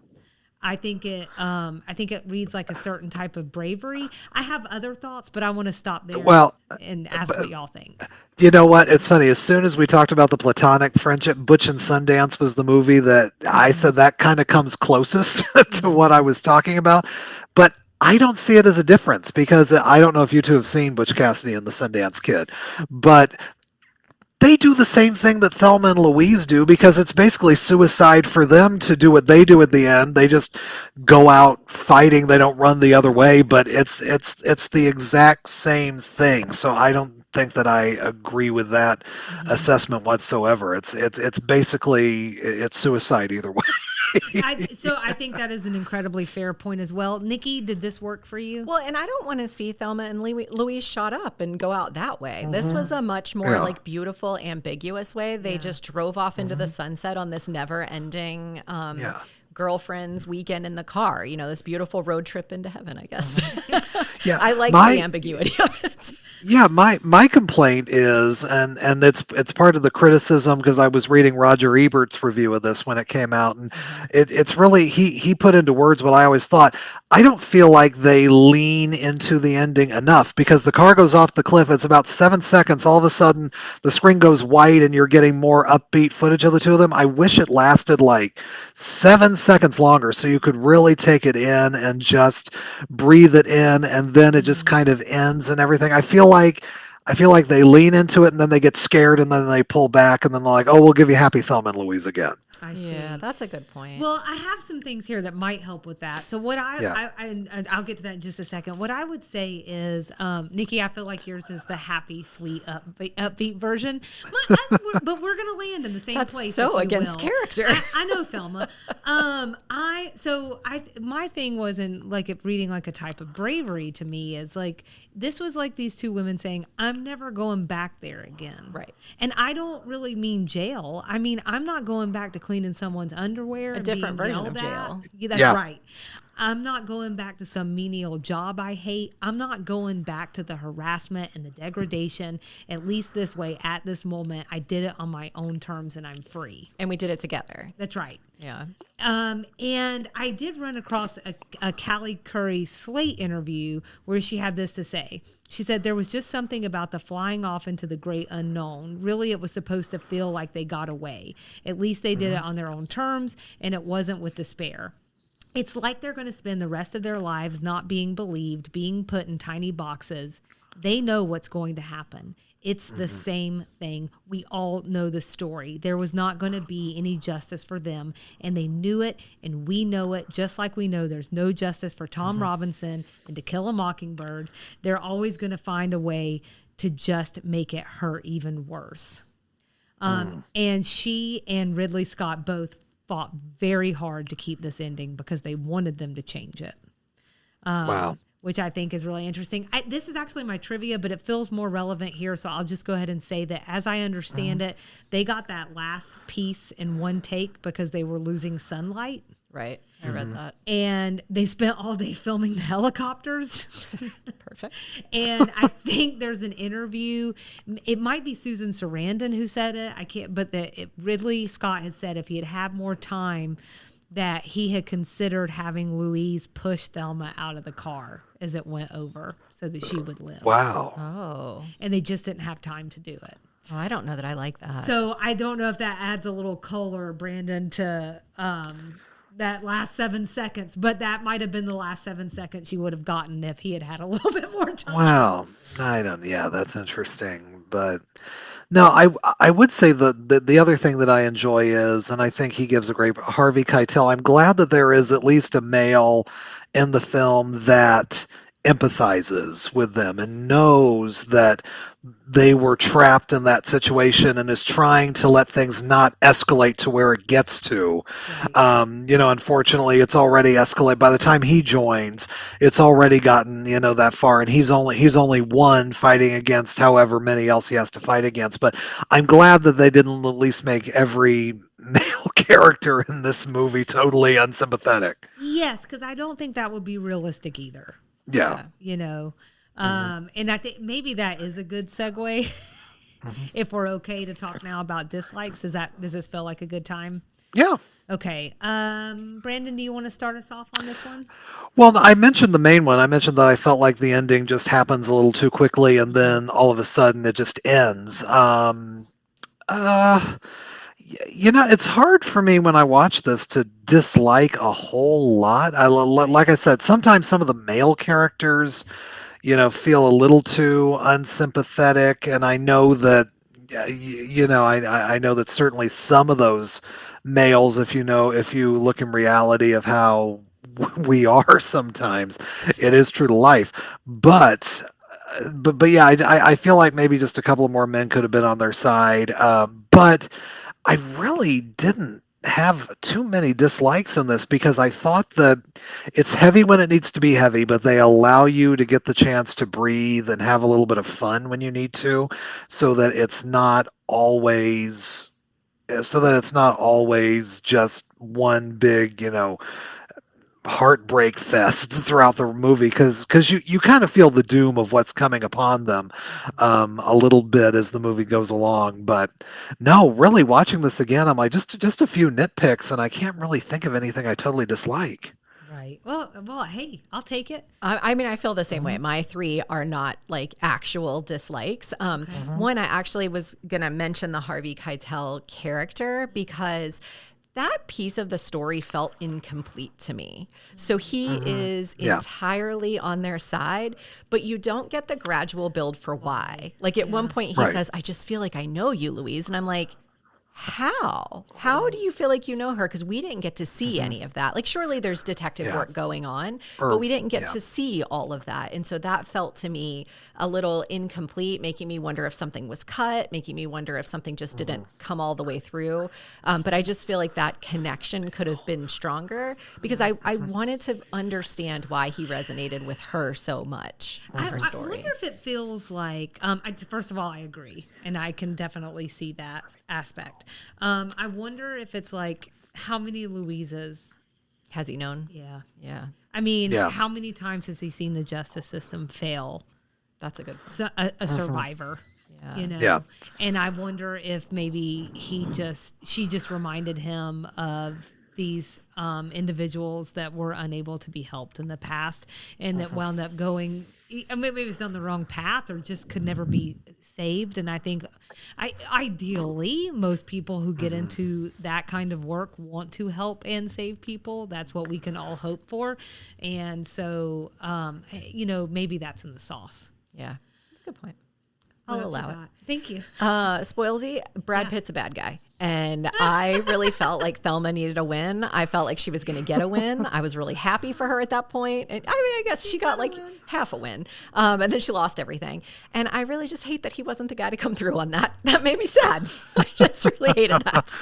I think it reads like a certain type of bravery. I have other thoughts, but I want to stop there and ask what y'all think. You know what? It's funny. As soon as we talked about the platonic friendship, Butch and Sundance was the movie that I said that kind of comes closest to what I was talking about. But I don't see it as a difference because I don't know if you two have seen Butch Cassidy and the Sundance Kid, but they do the same thing that Thelma and Louise do because it's basically suicide for them to do what they do at the end. They just go out fighting. They don't run the other way, but it's the exact same thing. So I don't think that I agree with that assessment whatsoever. It's basically it's suicide either way. So I think that is an incredibly fair point as well. Nikki, did this work for you? Well, and I don't want to see Thelma and Louise shot up and go out that way. This was a much more like beautiful, ambiguous way. They just drove off into the sunset on this never-ending girlfriend's weekend in the car. You know, this beautiful road trip into heaven, I guess. I like the ambiguity of it. Yeah, my complaint is, and it's part of the criticism because I was reading Roger Ebert's review of this when it came out, and it's really he put into words what I always thought. I don't feel like they lean into the ending enough because the car goes off the cliff. It's about 7 seconds. All of a sudden, the screen goes white, and you're getting more upbeat footage of the two of them. I wish it lasted like 7 seconds longer so you could really take it in and just breathe it in, and then it just kind of ends and everything. I feel like they lean into it and then they get scared and then they pull back and then they're like, oh, we'll give you Happy Thelma and Louise again. I see. Yeah, that's a good point. Well, I have some things here that might help with that. So what I'll get to that in just a second. What I would say is, Nikki, I feel like yours is the happy, sweet, upbeat version. But we're going to land in the same place. So against character. I know, Thelma. My thing wasn't like it reading like a type of bravery to me is like, this was like these two women saying, I'm never going back there again. Right. And I don't really mean jail. I mean, I'm not going back to cleaning someone's underwear. A different version of jail. Yeah, that's right. I'm not going back to some menial job I hate. I'm not going back to the harassment and the degradation. At least this way, at this moment, I did it on my own terms and I'm free. And we did it together. That's right. Yeah. And I did run across a Callie Curry Slate interview where she had this to say. She said there was just something about the flying off into the great unknown. Really, it was supposed to feel like they got away. At least they did it on their own terms, and it wasn't with despair. It's like they're going to spend the rest of their lives not being believed, being put in tiny boxes. They know what's going to happen. It's the same thing. We all know the story. There was not going to be any justice for them, and they knew it, and we know it, just like we know there's no justice for Tom Robinson and To Kill a Mockingbird. They're always going to find a way to just make it hurt even worse. And she and Ridley Scott both fought very hard to keep this ending because they wanted them to change it. Wow. Which I think is really interesting. This is actually my trivia, but it feels more relevant here. So I'll just go ahead and say that as I understand it, they got that last piece in one take because they were losing sunlight. Right. I read that. And they spent all day filming the helicopters. Perfect. And I think there's an interview. It might be Susan Sarandon who said it. I can't, but Ridley Scott had said if he had more time, that he had considered having Louise push Thelma out of the car as it went over so that she would live. Wow. Oh. And they just didn't have time to do it. Oh, I don't know that I like that. So I don't know if that adds a little color, Brandon, to that last 7 seconds, but that might have been the last 7 seconds he would have gotten if he had had a little bit more time. Wow. Yeah, that's interesting. But no, I would say the other thing that I enjoy is, and I think he gives a great Harvey Keitel. I'm glad that there is at least a male in the film that empathizes with them and knows that they were trapped in that situation and is trying to let things not escalate to where it gets to. Right. Unfortunately, it's already escalated. By the time he joins, it's already gotten that far, and he's only one fighting against however many else he has to fight against. But I'm glad that they didn't at least make every male character in this movie totally unsympathetic. Yes, because I don't think that would be realistic either. Yeah. You know, and I think maybe that is a good segue. If we're okay to talk now about dislikes, does this feel like a good time? Yeah. Okay. Brandon, do you want to start us off on this one? Well, I mentioned the main one. I mentioned that I felt like the ending just happens a little too quickly, and then all of a sudden it just ends. Uh, it's hard for me when I watch this to dislike a whole lot. Like I said, sometimes some of the male characters, feel a little too unsympathetic, and I know that, I know that certainly some of those males, if you look in reality of how we are sometimes, it is true to life. But yeah, I feel like maybe just a couple of more men could have been on their side. But I really didn't have too many dislikes in this because I thought that it's heavy when it needs to be heavy, but they allow you to get the chance to breathe and have a little bit of fun when you need to, so that it's not always just one big, heartbreak fest throughout the movie, because you kind of feel the doom of what's coming upon them a little bit as the movie goes along. But no, really watching this again, I'm like, just a few nitpicks, and I can't really think of anything I totally dislike. Right. Well, hey, I'll take it. I mean, I feel the same way. My three are not like actual dislikes. One, I actually was going to mention the Harvey Keitel character because that piece of the story felt incomplete to me. So he is entirely on their side, but you don't get the gradual build for why. Like at one point he says, I just feel like I know you, Louise. And I'm like, how do you feel like you know her? Because we didn't get to see any of that. Like surely there's detective work going on, but we didn't get to see all of that. And so that felt to me a little incomplete, making me wonder if something was cut, making me wonder if something just didn't come all the way through. But I just feel like that connection could have been stronger because I wanted to understand why he resonated with her so much in her story. I wonder if it feels like, first of all, I agree. And I can definitely see that aspect. I wonder if it's like, how many Louises has he known? Yeah. I mean, how many times has he seen the justice system fail? That's a good point. So, a survivor. And I wonder if maybe she just reminded him of these individuals that were unable to be helped in the past and that wound up going, maybe it's on the wrong path or just could never be saved. And I think ideally most people who get into that kind of work want to help and save people. That's what we can all hope for. And so, maybe that's in the sauce. Yeah, that's a good point. I'll allow it. Thank you. Spoilsy, Brad Pitt's a bad guy. And I really felt like Thelma needed a win. I felt like she was going to get a win. I was really happy for her at that point. And I mean, I guess she got like half a win. And then she lost everything. And I really just hate that he wasn't the guy to come through on that. That made me sad. I just really hated that.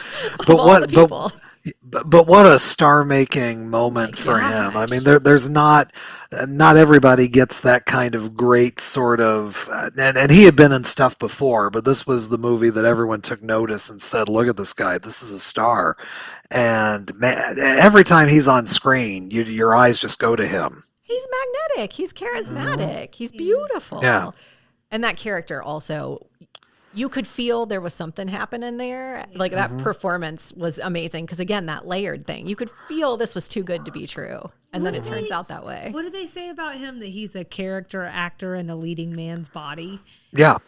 But what a star-making moment for him. I mean, there's not everybody gets that kind of great sort of, and he had been in stuff before, but this was the movie that everyone took notice and said, look at this guy, this is a star. And man, every time he's on screen, your eyes just go to him. He's magnetic. He's charismatic. He's beautiful. Yeah. And that character also, you could feel there was something happening there. Like that performance was amazing. Because again, that layered thing, you could feel this was too good to be true. And then it turns out that way. What do they say about him? That he's a character actor in a leading man's body. Yeah.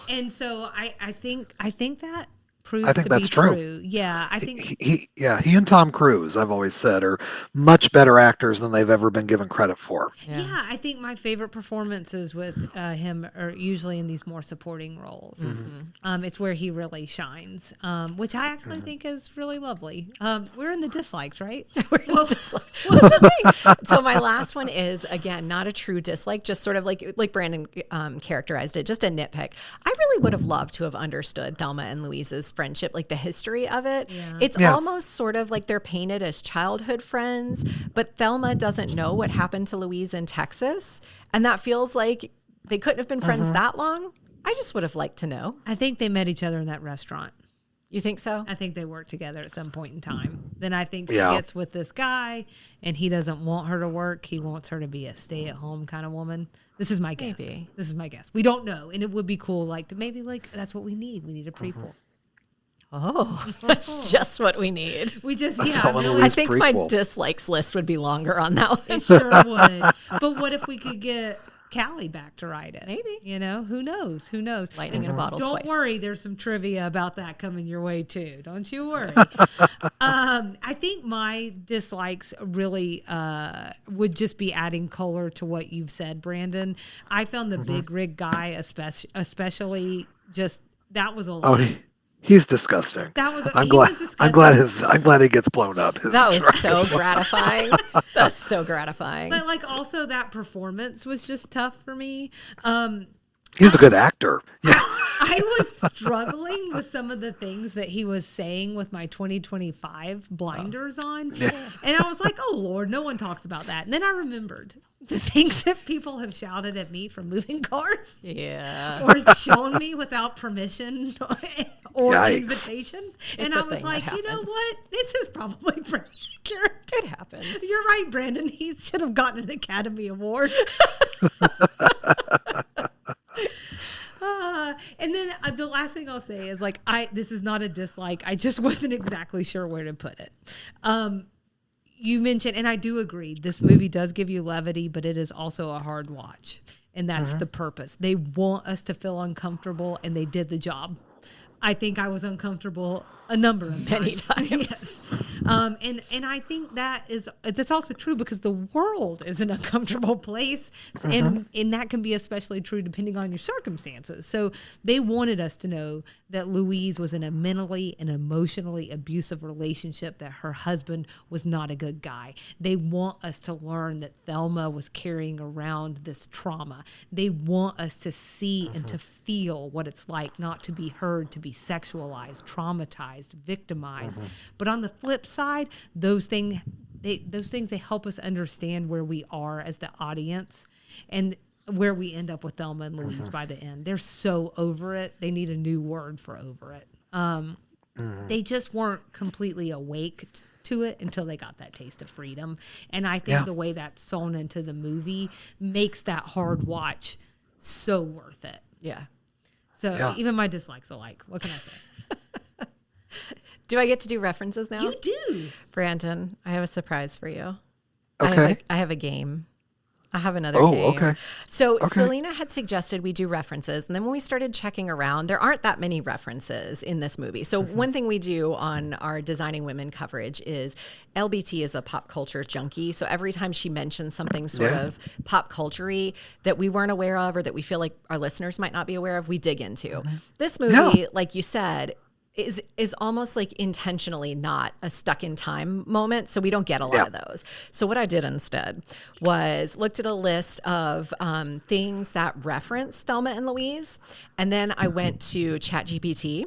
And so I think that proves I think to that's be true. Yeah, I think He and Tom Cruise, I've always said, are much better actors than they've ever been given credit for. Yeah. Yeah, I think my favorite performances with him are usually in these more supporting roles. It's where he really shines, which I actually think is really lovely. We're in the dislikes, right? We're in dislike. What's the thing? So my last one is, again, not a true dislike, just sort of like Brandon characterized it, just a nitpick. I really would have loved to have understood Thelma and Louise's friendship, like the history of it. Yeah. It's Yeah. almost sort of like they're painted as childhood friends, but Thelma doesn't know what happened to Louise in Texas. And that feels like they couldn't have been friends that long. I just would have liked to know. I think they met each other in that restaurant. You think so? I think they worked together at some point in time. Then I think she Yeah. gets with this guy and he doesn't want her to work. He wants her to be a stay-at-home kind of woman. This is my guess. Maybe. This is my guess. We don't know. And it would be cool, like, to maybe, like, that's what we need. We need a prequel. Oh, that's just what we need. We just, Thelma really, I Louise think my prequel. dislikes list would be longer on that one. it sure would. But what if we could get Callie back to write it? Maybe. You know, who knows? Who knows? Lightning in a bottle Don't twice. worry, there's some trivia about that coming your way too. Don't you worry. I think my dislikes really would just be adding color to what you've said, Brandon. I found the big rig guy, especially just that was a lot. Oh, he's disgusting. That was. I'm he glad. was I'm disgusting. glad he gets blown up. That was so gratifying. That's so gratifying. But like also that performance was just tough for me. He's a good actor. Yeah. I was struggling with some of the things that he was saying with my 2025 blinders on. And I was like, oh, Lord, no one talks about that. And then I remembered the things that people have shouted at me from moving cars Yeah. or shown me without permission or Yikes. invitation. And It's I a was thing like, that you know happens. what? This is probably pretty accurate. It happens. You're right, Brandon. He should have gotten an Academy Award. And then the last thing I'll say is like, this is not a dislike. I just wasn't exactly sure where to put it. You mentioned, and I do agree, this movie does give you levity, but it is also a hard watch. And that's the purpose. They want us to feel uncomfortable, and they did the job. I think I was uncomfortable a number of Many times. times. Yes. And I think that's also true because the world is an uncomfortable place, and that can be especially true depending on your circumstances. So they wanted us to know that Louise was in a mentally and emotionally abusive relationship, that her husband was not a good guy. They want us to learn that Thelma was carrying around this trauma. They want us to see and to feel what it's like not to be heard, to be sexualized, traumatized, victimized. But on the flip side, those things they help us understand where we are as the audience and where we end up with Thelma and Louise by the end. They're so over it. They need a new word for over it. They just weren't completely awake to it until they got that taste of freedom. And I think the way that's sewn into the movie makes that hard watch so worth it. Yeah. So even my dislikes alike. What can I say? Do I get to do references now? You do. Brandon, I have a surprise for you. Okay. I have a game. I have another Oh, game. okay. So Selena had suggested we do references. And then when we started checking around, there aren't that many references in this movie. So one thing we do on our Designing Women coverage is LBT is a pop culture junkie. So every time she mentions something sort of pop culture-y that we weren't aware of or that we feel like our listeners might not be aware of, we dig into. This movie, like you said, is almost like intentionally not a stuck in time moment. So we don't get a lot of those. So what I did instead was looked at a list of things that reference Thelma and Louise. And then I went to ChatGPT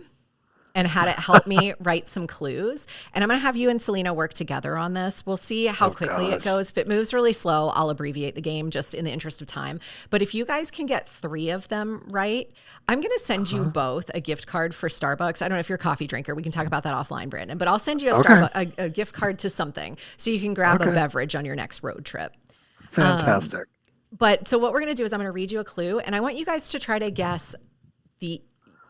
and had it help me write some clues. And I'm going to have you and Selena work together on this. We'll see how quickly it goes. If it moves really slow, I'll abbreviate the game just in the interest of time. But if you guys can get 3 of them right, I'm going to send you both a gift card for Starbucks. I don't know if you're a coffee drinker. We can talk about that offline, Brandon. But I'll send you a gift card to something so you can grab a beverage on your next road trip. Fantastic. But so what we're going to do is I'm going to read you a clue, and I want you guys to try to guess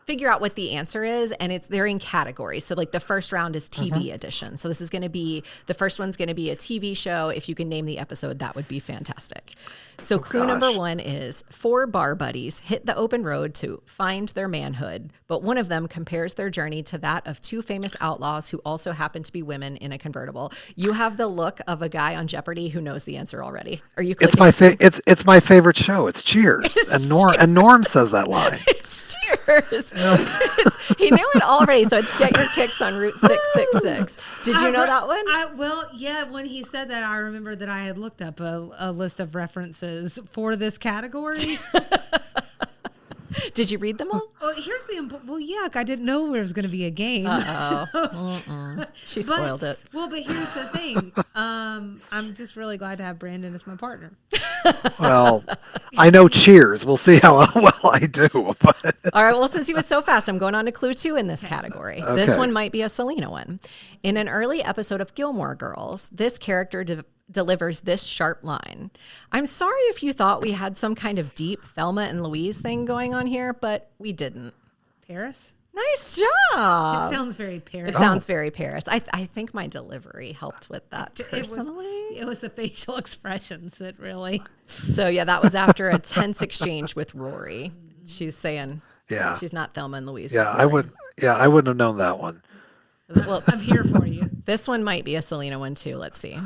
figure out what the answer is, and they're in categories. So like the first round is TV edition. So this is going to be, the first one's going to be a TV show. If you can name the episode, that would be fantastic. So clue number gosh. 1 is 4 bar buddies hit the open road to find their manhood, but one of them compares their journey to that of 2 famous outlaws who also happen to be women in a convertible. You have the look of a guy on Jeopardy who knows the answer already. Are you clicking? It's my favorite show. It's Cheers. And Norm says that line. It's Cheers. He knew it already, so it's Get Your Kicks on Route 666. Did you know that one? Well, yeah, when he said that, I remember that I had looked up a list of references for this category. Did you read them all? Oh, here's the well, yuck! I didn't know there was going to be a game. She spoiled it. Well, but here's the thing. I'm just really glad to have Brandon as my partner. Well, I know Cheers. We'll see how well I do. But All right. Well, since he was so fast, I'm going on to clue 2 in this category. Okay. This one might be a Selena one. In an early episode of Gilmore Girls, this character delivers this sharp line. I'm sorry if you thought we had some kind of deep Thelma and Louise thing going on here, but we didn't. Paris? Nice It job. sounds very Paris. It sounds very Paris. I think my delivery helped with that It personally. it was the facial expressions that really. So yeah, that was after a tense exchange with Rory. She's saying, yeah, she's not Thelma and Louise. yeah, it's I Rory. would. Yeah, I wouldn't have known that one. Well, I'm here for you. this one might be a Selena one too. Let's see.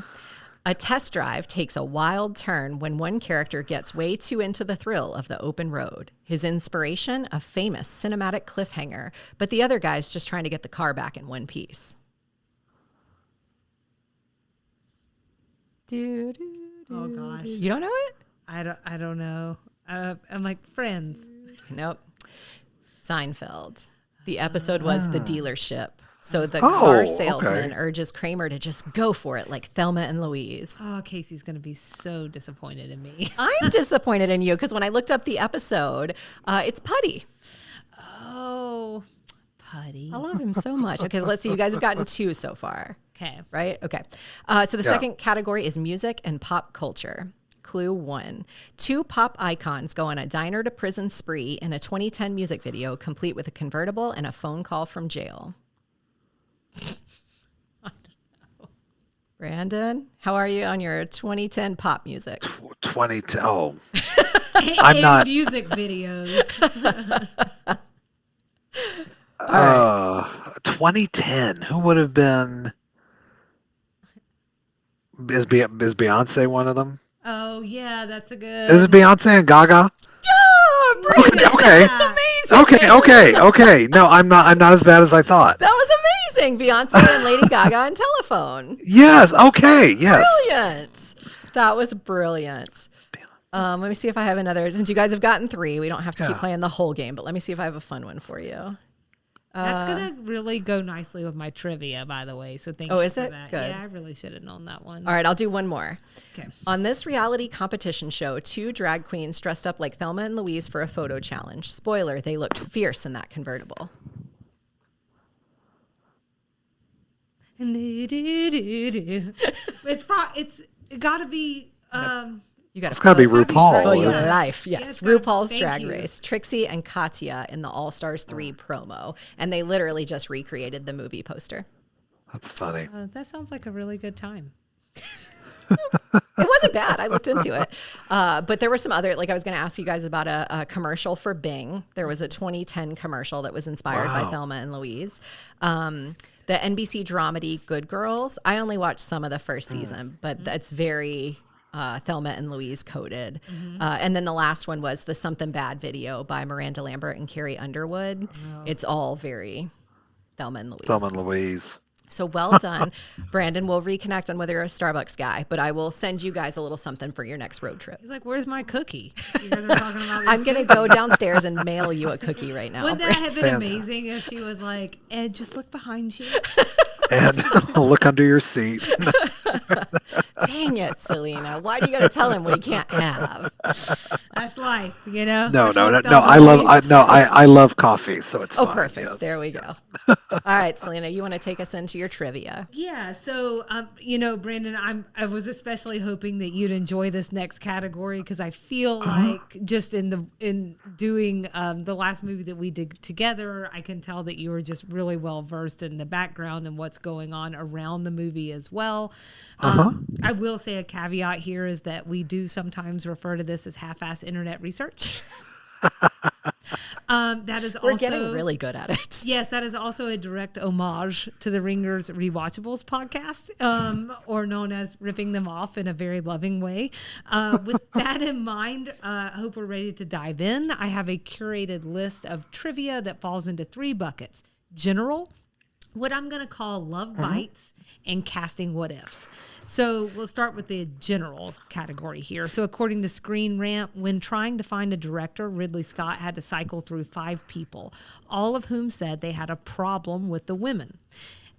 A test drive takes a wild turn when one character gets way too into the thrill of the open road. His inspiration, a famous cinematic cliffhanger, but the other guy's just trying to get the car back in one piece. Oh gosh, You don't know it? I don't know. I'm like Friends. Nope. Seinfeld. The episode was The Dealership. So the car salesman urges Kramer to just go for it like Thelma and Louise. Oh, Casey's going to be so disappointed in me. I'm disappointed in you because when I looked up the episode, it's Putty. Oh, Putty. I love him so much. Okay, let's see. You guys have gotten 2 so far. Okay. Right? Okay. So the second category is music and pop culture. Clue 1. 2 pop icons go on a diner to prison spree in a 2010 music video, complete with a convertible and a phone call from jail. I don't know. Brandon, how are you on your 2010 pop music? 2010. Oh, I'm not- music videos. 2010. Who would have been? Is Beyonce one of them? Oh yeah, that's a good. Is it Beyonce and Gaga? Yeah, Brandon, Okay. that's amazing. Okay. No, I'm not as bad as I thought. That was amazing. Beyonce and Lady Gaga and Telephone. Yes. Okay. Yes. Brilliant. That was brilliant. Let me see if I have another. Since you guys have gotten 3, we don't have to keep playing the whole game, but let me see if I have a fun one for you. That's gonna really go nicely with my trivia, by the way. So thank you. Oh, is for it? that. Good. Yeah, I really should have known that one. All right, I'll do one more. Okay. On this reality competition show, 2 drag queens dressed up like Thelma and Louise for a photo challenge. Spoiler, they looked fierce in that convertible. It's got to be. You got It's gotta be RuPaul. For your Yeah. life. Yeah, Yes, it's gotta- RuPaul's thank Drag you. Race. Trixie and Katya in the All Stars 3 promo. And they literally just recreated the movie poster. That's funny. That sounds like a really good time. It wasn't bad. I looked into it. But there were some other, like I was going to ask you guys about a commercial for Bing. There was a 2010 commercial that was inspired by Thelma and Louise. The NBC dramedy Good Girls. I only watched some of the first season, but that's very Thelma and Louise coded. And then the last one was the Something Bad video by Miranda Lambert and Carrie Underwood. It's all very Thelma and Louise. Thelma and Louise. So well done. Brandon, we'll reconnect on whether you're a Starbucks guy, but I will send you guys a little something for your next road trip. He's like, "Where's my cookie?" You guys are talking about. I'm going to go downstairs and mail you a cookie right now. Wouldn't that have been Fantastic. amazing if she was like, "Ed, just look behind you." And look under your seat. Dang it, Selena. Why do you got to tell him what he can't have? That's life, you know. No. That's what I Louise says. I love coffee, so it's Oh, fine. perfect. Yes. There we go. All right, Selena, you want to take us into your trivia? Yeah, so Brandon, I was especially hoping that you'd enjoy this next category because I feel like just in doing the last movie that we did together, I can tell that you were just really well versed in the background and what's going on around the movie as well. I will say a caveat here is that we do sometimes refer to this as half-ass internet research. That is We're also getting really good at it. Yes, that is also a direct homage to the Ringers Rewatchables podcast, or known as Ripping Them Off in a very loving way. With that in mind, I hope we're ready to dive in. I have a curated list of trivia that falls into 3 buckets. General, what I'm going to call love bites, and casting what ifs. So we'll start with the general category here. So according to Screen Rant, when trying to find a director, Ridley Scott had to cycle through 5 people, all of whom said they had a problem with the women.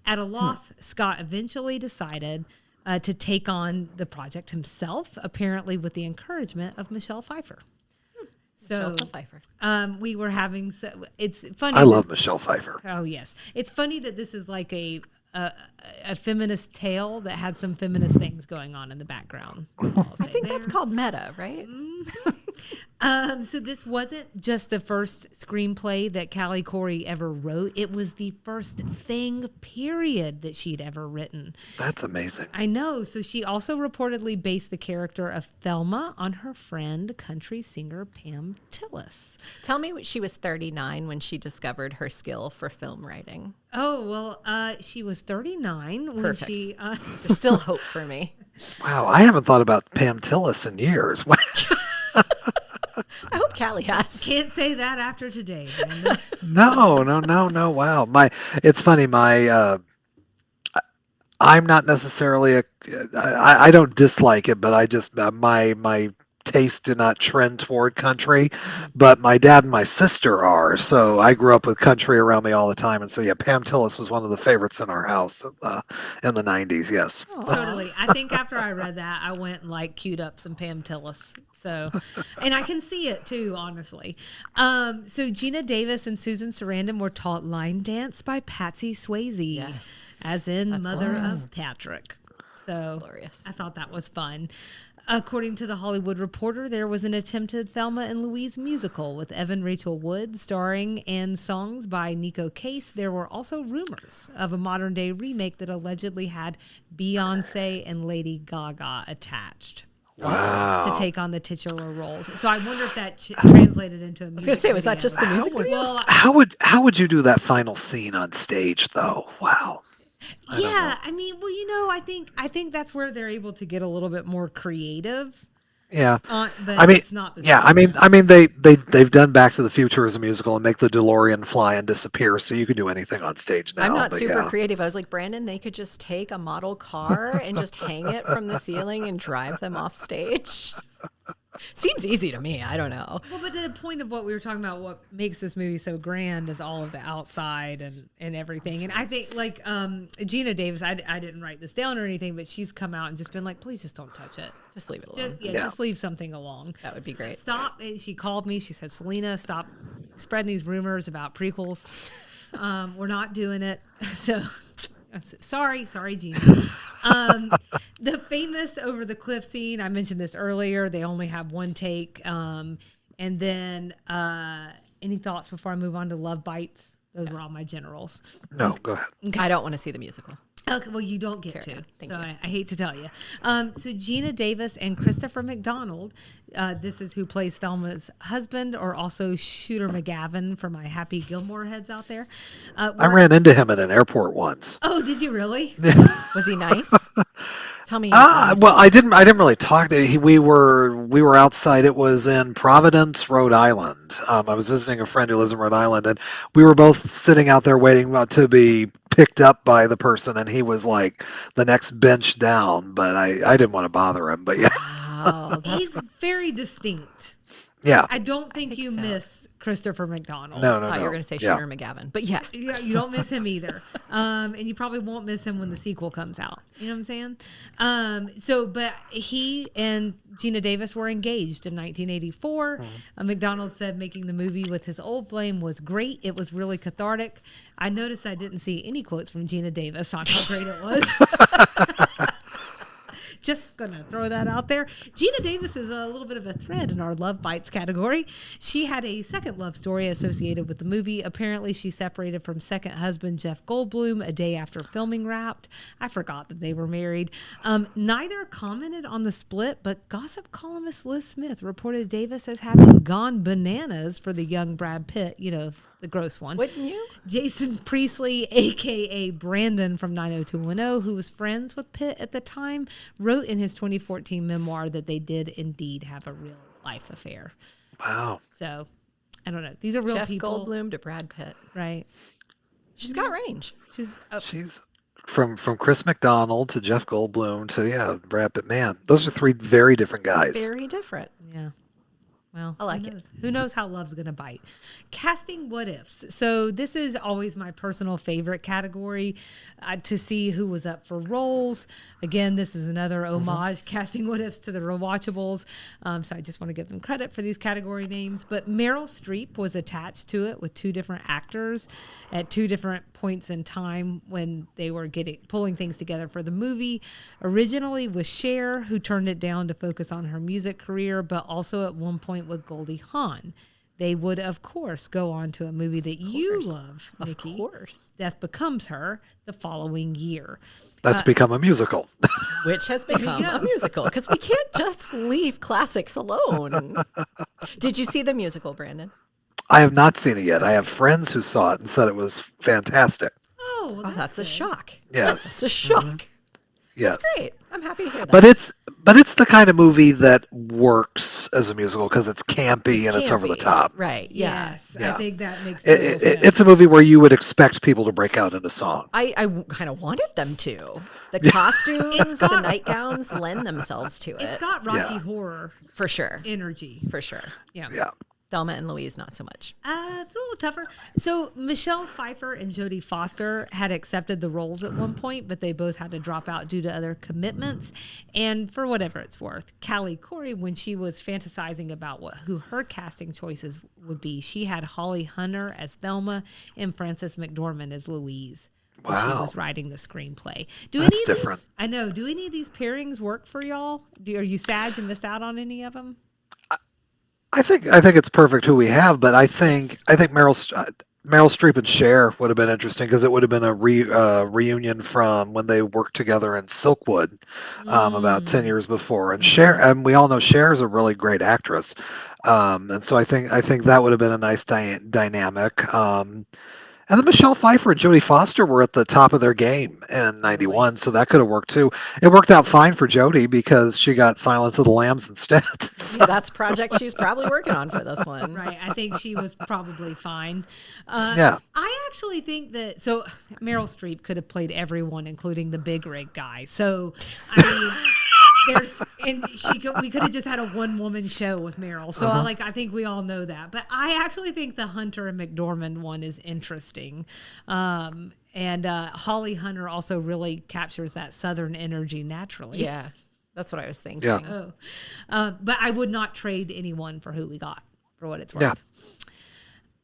At a loss, Scott eventually decided to take on the project himself, apparently with the encouragement of Michelle Pfeiffer. So Michelle Pfeiffer. We were having, it's funny. I love Michelle Pfeiffer. Oh, yes. It's funny that this is like a feminist tale that had some feminist things going on in the background. I think that's called meta, right? So this wasn't just the first screenplay that Callie Corey ever wrote. It was the first thing, period, that she'd ever written. That's amazing. I know. So she also reportedly based the character of Thelma on her friend, country singer Pam Tillis. Tell me she was 39 when she discovered her skill for film writing. Oh, well, she was 39 when Perfect. she... There's still hope for me. Wow, I haven't thought about Pam Tillis in years. I hope Callie has. Can't say that after today, Brandon. No. Wow, it's funny. I'm not necessarily I don't dislike it, but I just my tastes do not trend toward country. But my dad and my sister are, so I grew up with country around me all the time, and so yeah, Pam Tillis was one of the favorites in our house in the '90s. Yes, Totally. I think after I read that, I went and queued up some Pam Tillis. So, and I can see it too, honestly. So Gina Davis and Susan Sarandon were taught line dance by Patsy Swayze, Yes. as in That's mother glorious. of Patrick. So Glorious. I thought that was fun. According to The Hollywood Reporter, there was an attempted Thelma and Louise musical with Evan Rachel Wood starring and songs by Nico Case. There were also rumors of a modern-day remake that allegedly had Beyoncé and Lady Gaga attached. wow. To take on the titular roles. So I wonder if that translated into a music I was going to say, was that video. just the music video? Well, How would you do that final scene on stage though? Wow. yeah, I mean, well, I think that's where they're able to get a little bit more creative. Yeah. But I mean, it's not the yeah, same. I mean, they've done Back to the Future as a musical and make the DeLorean fly and disappear, so you can do anything on stage now. I'm not but super yeah. creative. I was like, Brandon, they could just take a model car and just hang it from the ceiling and drive them off stage. Seems easy to me. I don't know. Well, but the point of what we were talking about, what makes this movie so grand, is all of the outside and everything. And I think, Gina Davis, I didn't write this down or anything, but she's come out and just been like, please just don't touch it. Just leave it alone. Just leave something alone. That would be great. Stop. And she called me. She said, Selena, stop spreading these rumors about prequels. We're not doing it. So... Sorry, Gina. The famous over the cliff scene, I mentioned this earlier. They only have one take. And then any thoughts before I move on to Love Bites? Those were all my generals. No, go ahead. Okay. I don't want to see the musical. Okay, well, you don't get to. Thank so you. I hate to tell you. So Gina Davis and Christopher McDonald, this is who plays Thelma's husband, or also Shooter McGavin for my Happy Gilmore heads out there. I ran into him at an airport once. Oh, did you really? Was he nice? Tell me. He was nice. Well, I didn't really talk to him. We were outside. It was in Providence, Rhode Island. I was visiting a friend who lives in Rhode Island, and we were both sitting out there waiting to be picked up by the person, and he was like the next bench down, but I didn't want to bother him. But yeah. Wow, He's very distinct. Yeah. I don't think you so. miss Christopher McDonald. No, I thought you were going to say Yeah. Shooter McGavin, but yeah. Yeah, you don't miss him either. And you probably won't miss him when the sequel comes out. You know what I'm saying? But he and Gina Davis were engaged in 1984. McDonald said making the movie with his old flame was great. It was really cathartic. I noticed I didn't see any quotes from Gina Davis on how great it was. Just gonna throw that out there. Gina Davis is a little bit of a thread in our love bites category. She had a second love story associated with the movie. Apparently, she separated from second husband Jeff Goldblum a day after filming Wrapped. I forgot that they were married. Neither commented on the split, but gossip columnist Liz Smith reported Davis as having gone bananas for the young Brad Pitt, the gross one. Wouldn't you? Jason Priestley, a.k.a. Brandon from 90210, who was friends with Pitt at the time, wrote in his 2014 memoir that they did indeed have a real life affair. Wow. So, I don't know. These are real Jeff people. Goldblum to Brad Pitt. Right. She's got range. She's from Chris McDonald to Jeff Goldblum to Brad Pitt. Man, those are three very different guys. Very different. Yeah. Well, I like it. Who knows how love's going to bite? Casting what ifs. So this is always my personal favorite category to see who was up for roles. Again, this is another homage, casting what ifs to the rewatchables. So I just want to give them credit for these category names. But Meryl Streep was attached to it with two different actors at two different points in time when they were pulling things together for the movie. Originally with Cher, who turned it down to focus on her music career, but also at one point with Goldie Hawn. They would, of course, go on to a movie that you love, Nikki. Of course. Death Becomes Her, the following year. That's become a musical. Which has become a musical, because we can't just leave classics alone. Did you see the musical, Brandon? I have not seen it yet. I have friends who saw it and said it was fantastic. Oh, well, That's a shock. Yes. It's a shock. Yes. That's great. I'm happy to hear that. But it's the kind of movie that works as a musical because it's campy and it's over the top. Right. Yeah. Yes, Yeah. I think that makes total sense. It's a movie where you would expect people to break out into song. I kind of wanted them to. The costumes, the nightgowns lend themselves to it. It's got Rocky Yeah. Horror For sure. energy. For sure. Yeah. Yeah. Thelma and Louise, not so much. It's a little tougher. So Michelle Pfeiffer and Jodie Foster had accepted the roles at one point, but they both had to drop out due to other commitments. And for whatever it's worth, Callie Corey, when she was fantasizing about who her casting choices would be, she had Holly Hunter as Thelma and Frances McDormand as Louise. When she Wow. was writing the screenplay. That's different. I know. Do any of these pairings work for y'all? Are you sad you missed out on any of them? I think it's perfect who we have, but I think Meryl Streep and Cher would have been interesting because it would have been a reunion from when they worked together in Silkwood about 10 years before. And Cher, and we all know Cher is a really great actress, and so I think that would have been a nice dynamic. And then Michelle Pfeiffer and Jodie Foster were at the top of their game in '91, so that could have worked too. It worked out fine for Jodie because she got Silence of the Lambs instead. So that's a project she's probably working on for this one. Right. I think she was probably fine. Yeah. I actually think that, so Meryl Streep could have played everyone, including the big rig guy. So, I mean, we could have just had a one-woman show with Meryl. So, I think we all know that. But I actually think the Hunter and McDormand one is interesting. And Holly Hunter also really captures that Southern energy naturally. Yeah. That's what I was thinking. Yeah. But I would not trade anyone for who we got, for what it's worth.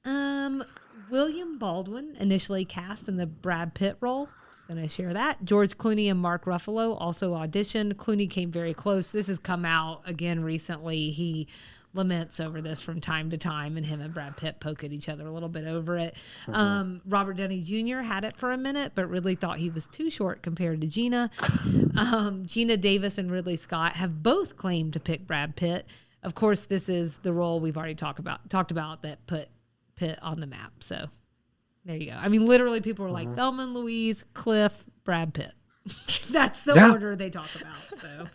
Yeah. William Baldwin initially cast in the Brad Pitt role. Just going to share that. George Clooney and Mark Ruffalo also auditioned. Clooney came very close. This has come out again recently. He laments over this from time to time, and him and Brad Pitt poke at each other a little bit over it. Robert Downey Jr. had it for a minute, but really thought he was too short compared to Gina. Gina Davis and Ridley Scott have both claimed to pick Brad Pitt. Of course, this is the role we've already talked about that put Pitt on the map. So there you go. I mean, literally, people were like Thelma and Louise, Cliff, Brad Pitt. That's the order they talk about. So,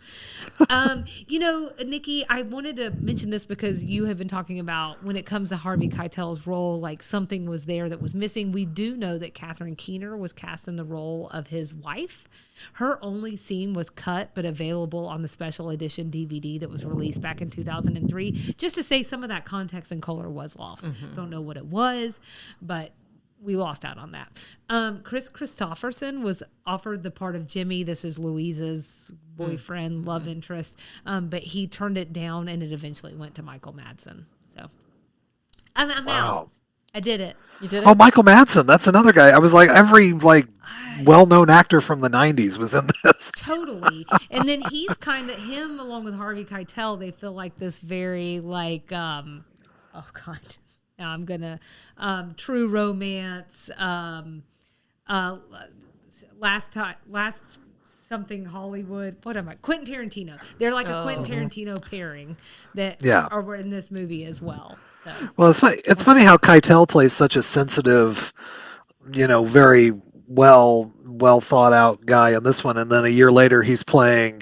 Nikki, I wanted to mention this because you have been talking about when it comes to Harvey Keitel's role, like something was there that was missing. We do know that Catherine Keener was cast in the role of his wife. Her only scene was cut, but available on the special edition DVD that was released back in 2003. Just to say some of that context and color was lost. Don't know what it was, but we lost out on that. Chris Christopherson was offered the part of Jimmy. This is Louise's boyfriend, love interest. But he turned it down, and it eventually went to Michael Madsen. So I'm out. I did it. You did it? Oh, Michael Madsen. That's another guy. I was like, every well-known actor from the '90s was in this. Totally. And then he's kind of, him along with Harvey Keitel, they feel like this very like, oh God, now I'm going to, True Romance, last something Hollywood. What am I? Quentin Tarantino. They're like a Quentin Tarantino pairing that are in this movie as well. So. Well, it's funny how Keitel plays such a sensitive, very well thought out guy on this one, and then a year later he's playing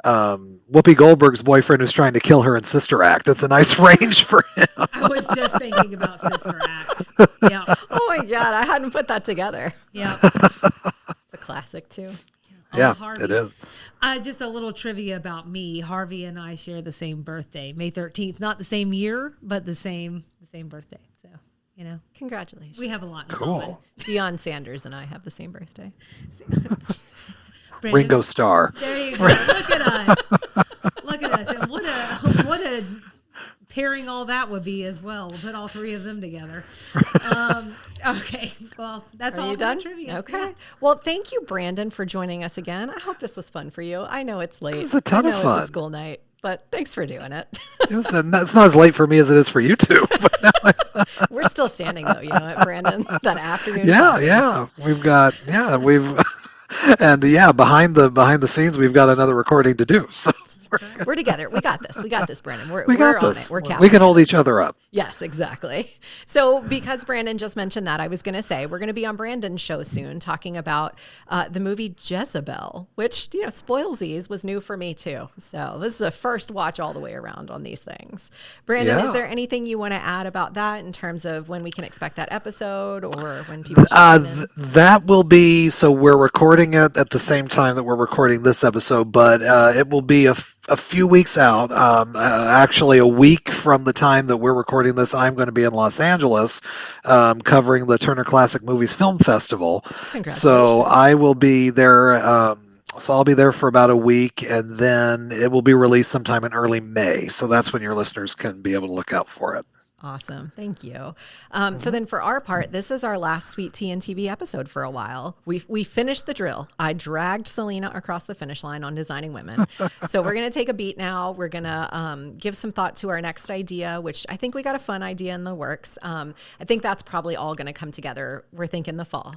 Whoopi Goldberg's boyfriend who's trying to kill her in Sister Act. It's a nice range for him. I was just thinking about Sister Act. Yeah. Oh my God, I hadn't put that together. Yeah. It's a classic too. Yeah, Harvey. it is. Just a little trivia about me. Harvey and I share the same birthday, May 13th. Not the same year, but the same birthday. So, Congratulations. we have a lot in Cool. common. Deion Sanders and I have the same birthday. Brandon, Ringo Starr. there you go. Look at us. Look at us. And what a pairing all that would be as well. We'll put all three of them together. Okay. Well, that's Are all you for done? the trivia. Okay. Yeah. Well, thank you, Brandon, for joining us again. I hope this was fun for you. I know it's late. It was a ton I of know fun. It's a school night, but thanks for doing it. It's not as late for me as it is for you two. We're still standing though, you know it, Brandon? That afternoon. Yeah. And behind the scenes, we've got another recording to do. So We're together. We got this. We got this, Brandon. We're got on this. it. We're counting. We can hold each other up. Yes, exactly. So because Brandon just mentioned that, I was going to say we're going to be on Brandon's show soon talking about the movie Jezebel, which, spoilsies was new for me too. So this is a first watch all the way around on these things. Brandon, is there anything you want to add about that in terms of when we can expect that episode or when people should tune in? That will be, so we're recording it at the same time that we're recording this episode, but it will be a few weeks out. Actually, a week from the time that we're recording this, I'm going to be in Los Angeles covering the Turner Classic Movies Film Festival. So I will be there. So I'll be there for about a week, and then it will be released sometime in early May. So that's when your listeners can be able to look out for it. Awesome. Thank you. So then for our part, this is our last Sweet Tea and TV episode for a while. We finished the drill. I dragged Selena across the finish line on Designing Women. So we're going to take a beat now. We're going to give some thought to our next idea, which I think we got a fun idea in the works. I think that's probably all going to come together. We're thinking the fall.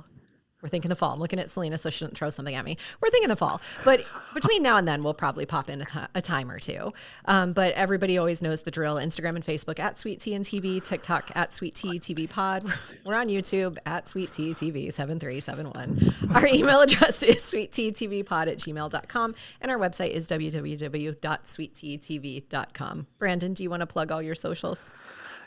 I'm looking at Selena, so she shouldn't throw something at me. We're thinking the fall. But between now and then, we'll probably pop in a time or two. But everybody always knows the drill. Instagram and Facebook at Sweet Tea and TV, TikTok at Sweet Tea TV Pod. We're on YouTube at Sweet Tea TV 7371. Our email address is sweetteatvpod@gmail.com. And our website is www.sweetteatv.com. Brandon, do you want to plug all your socials?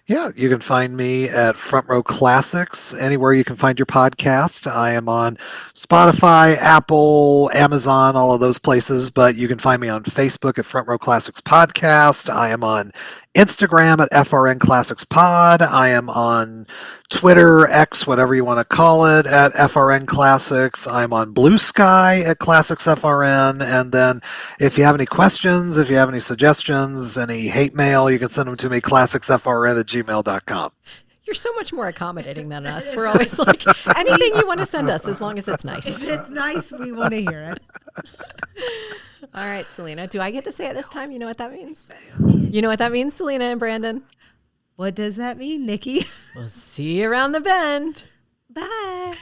Yeah, you can find me at Front Row Classics, anywhere you can find your podcast. I am on Spotify, Apple, Amazon, all of those places, but you can find me on Facebook at Front Row Classics Podcast. I am on Instagram at FRN Classics Pod. I am on Twitter, X, whatever you want to call it, at FRN Classics. I'm on Blue Sky at Classics FRN. And then if you have any questions, if you have any suggestions, any hate mail, you can send them to me, classicsfrn@gmail.com. You're so much more accommodating than us. We're always like, anything you want to send us, as long as it's nice. If it's nice, we want to hear it. All right, Selena, do I get to say it this time? You know what that means? You know what that means, Selena and Brandon? What does that mean, Nikki? We'll see you around the bend. Bye.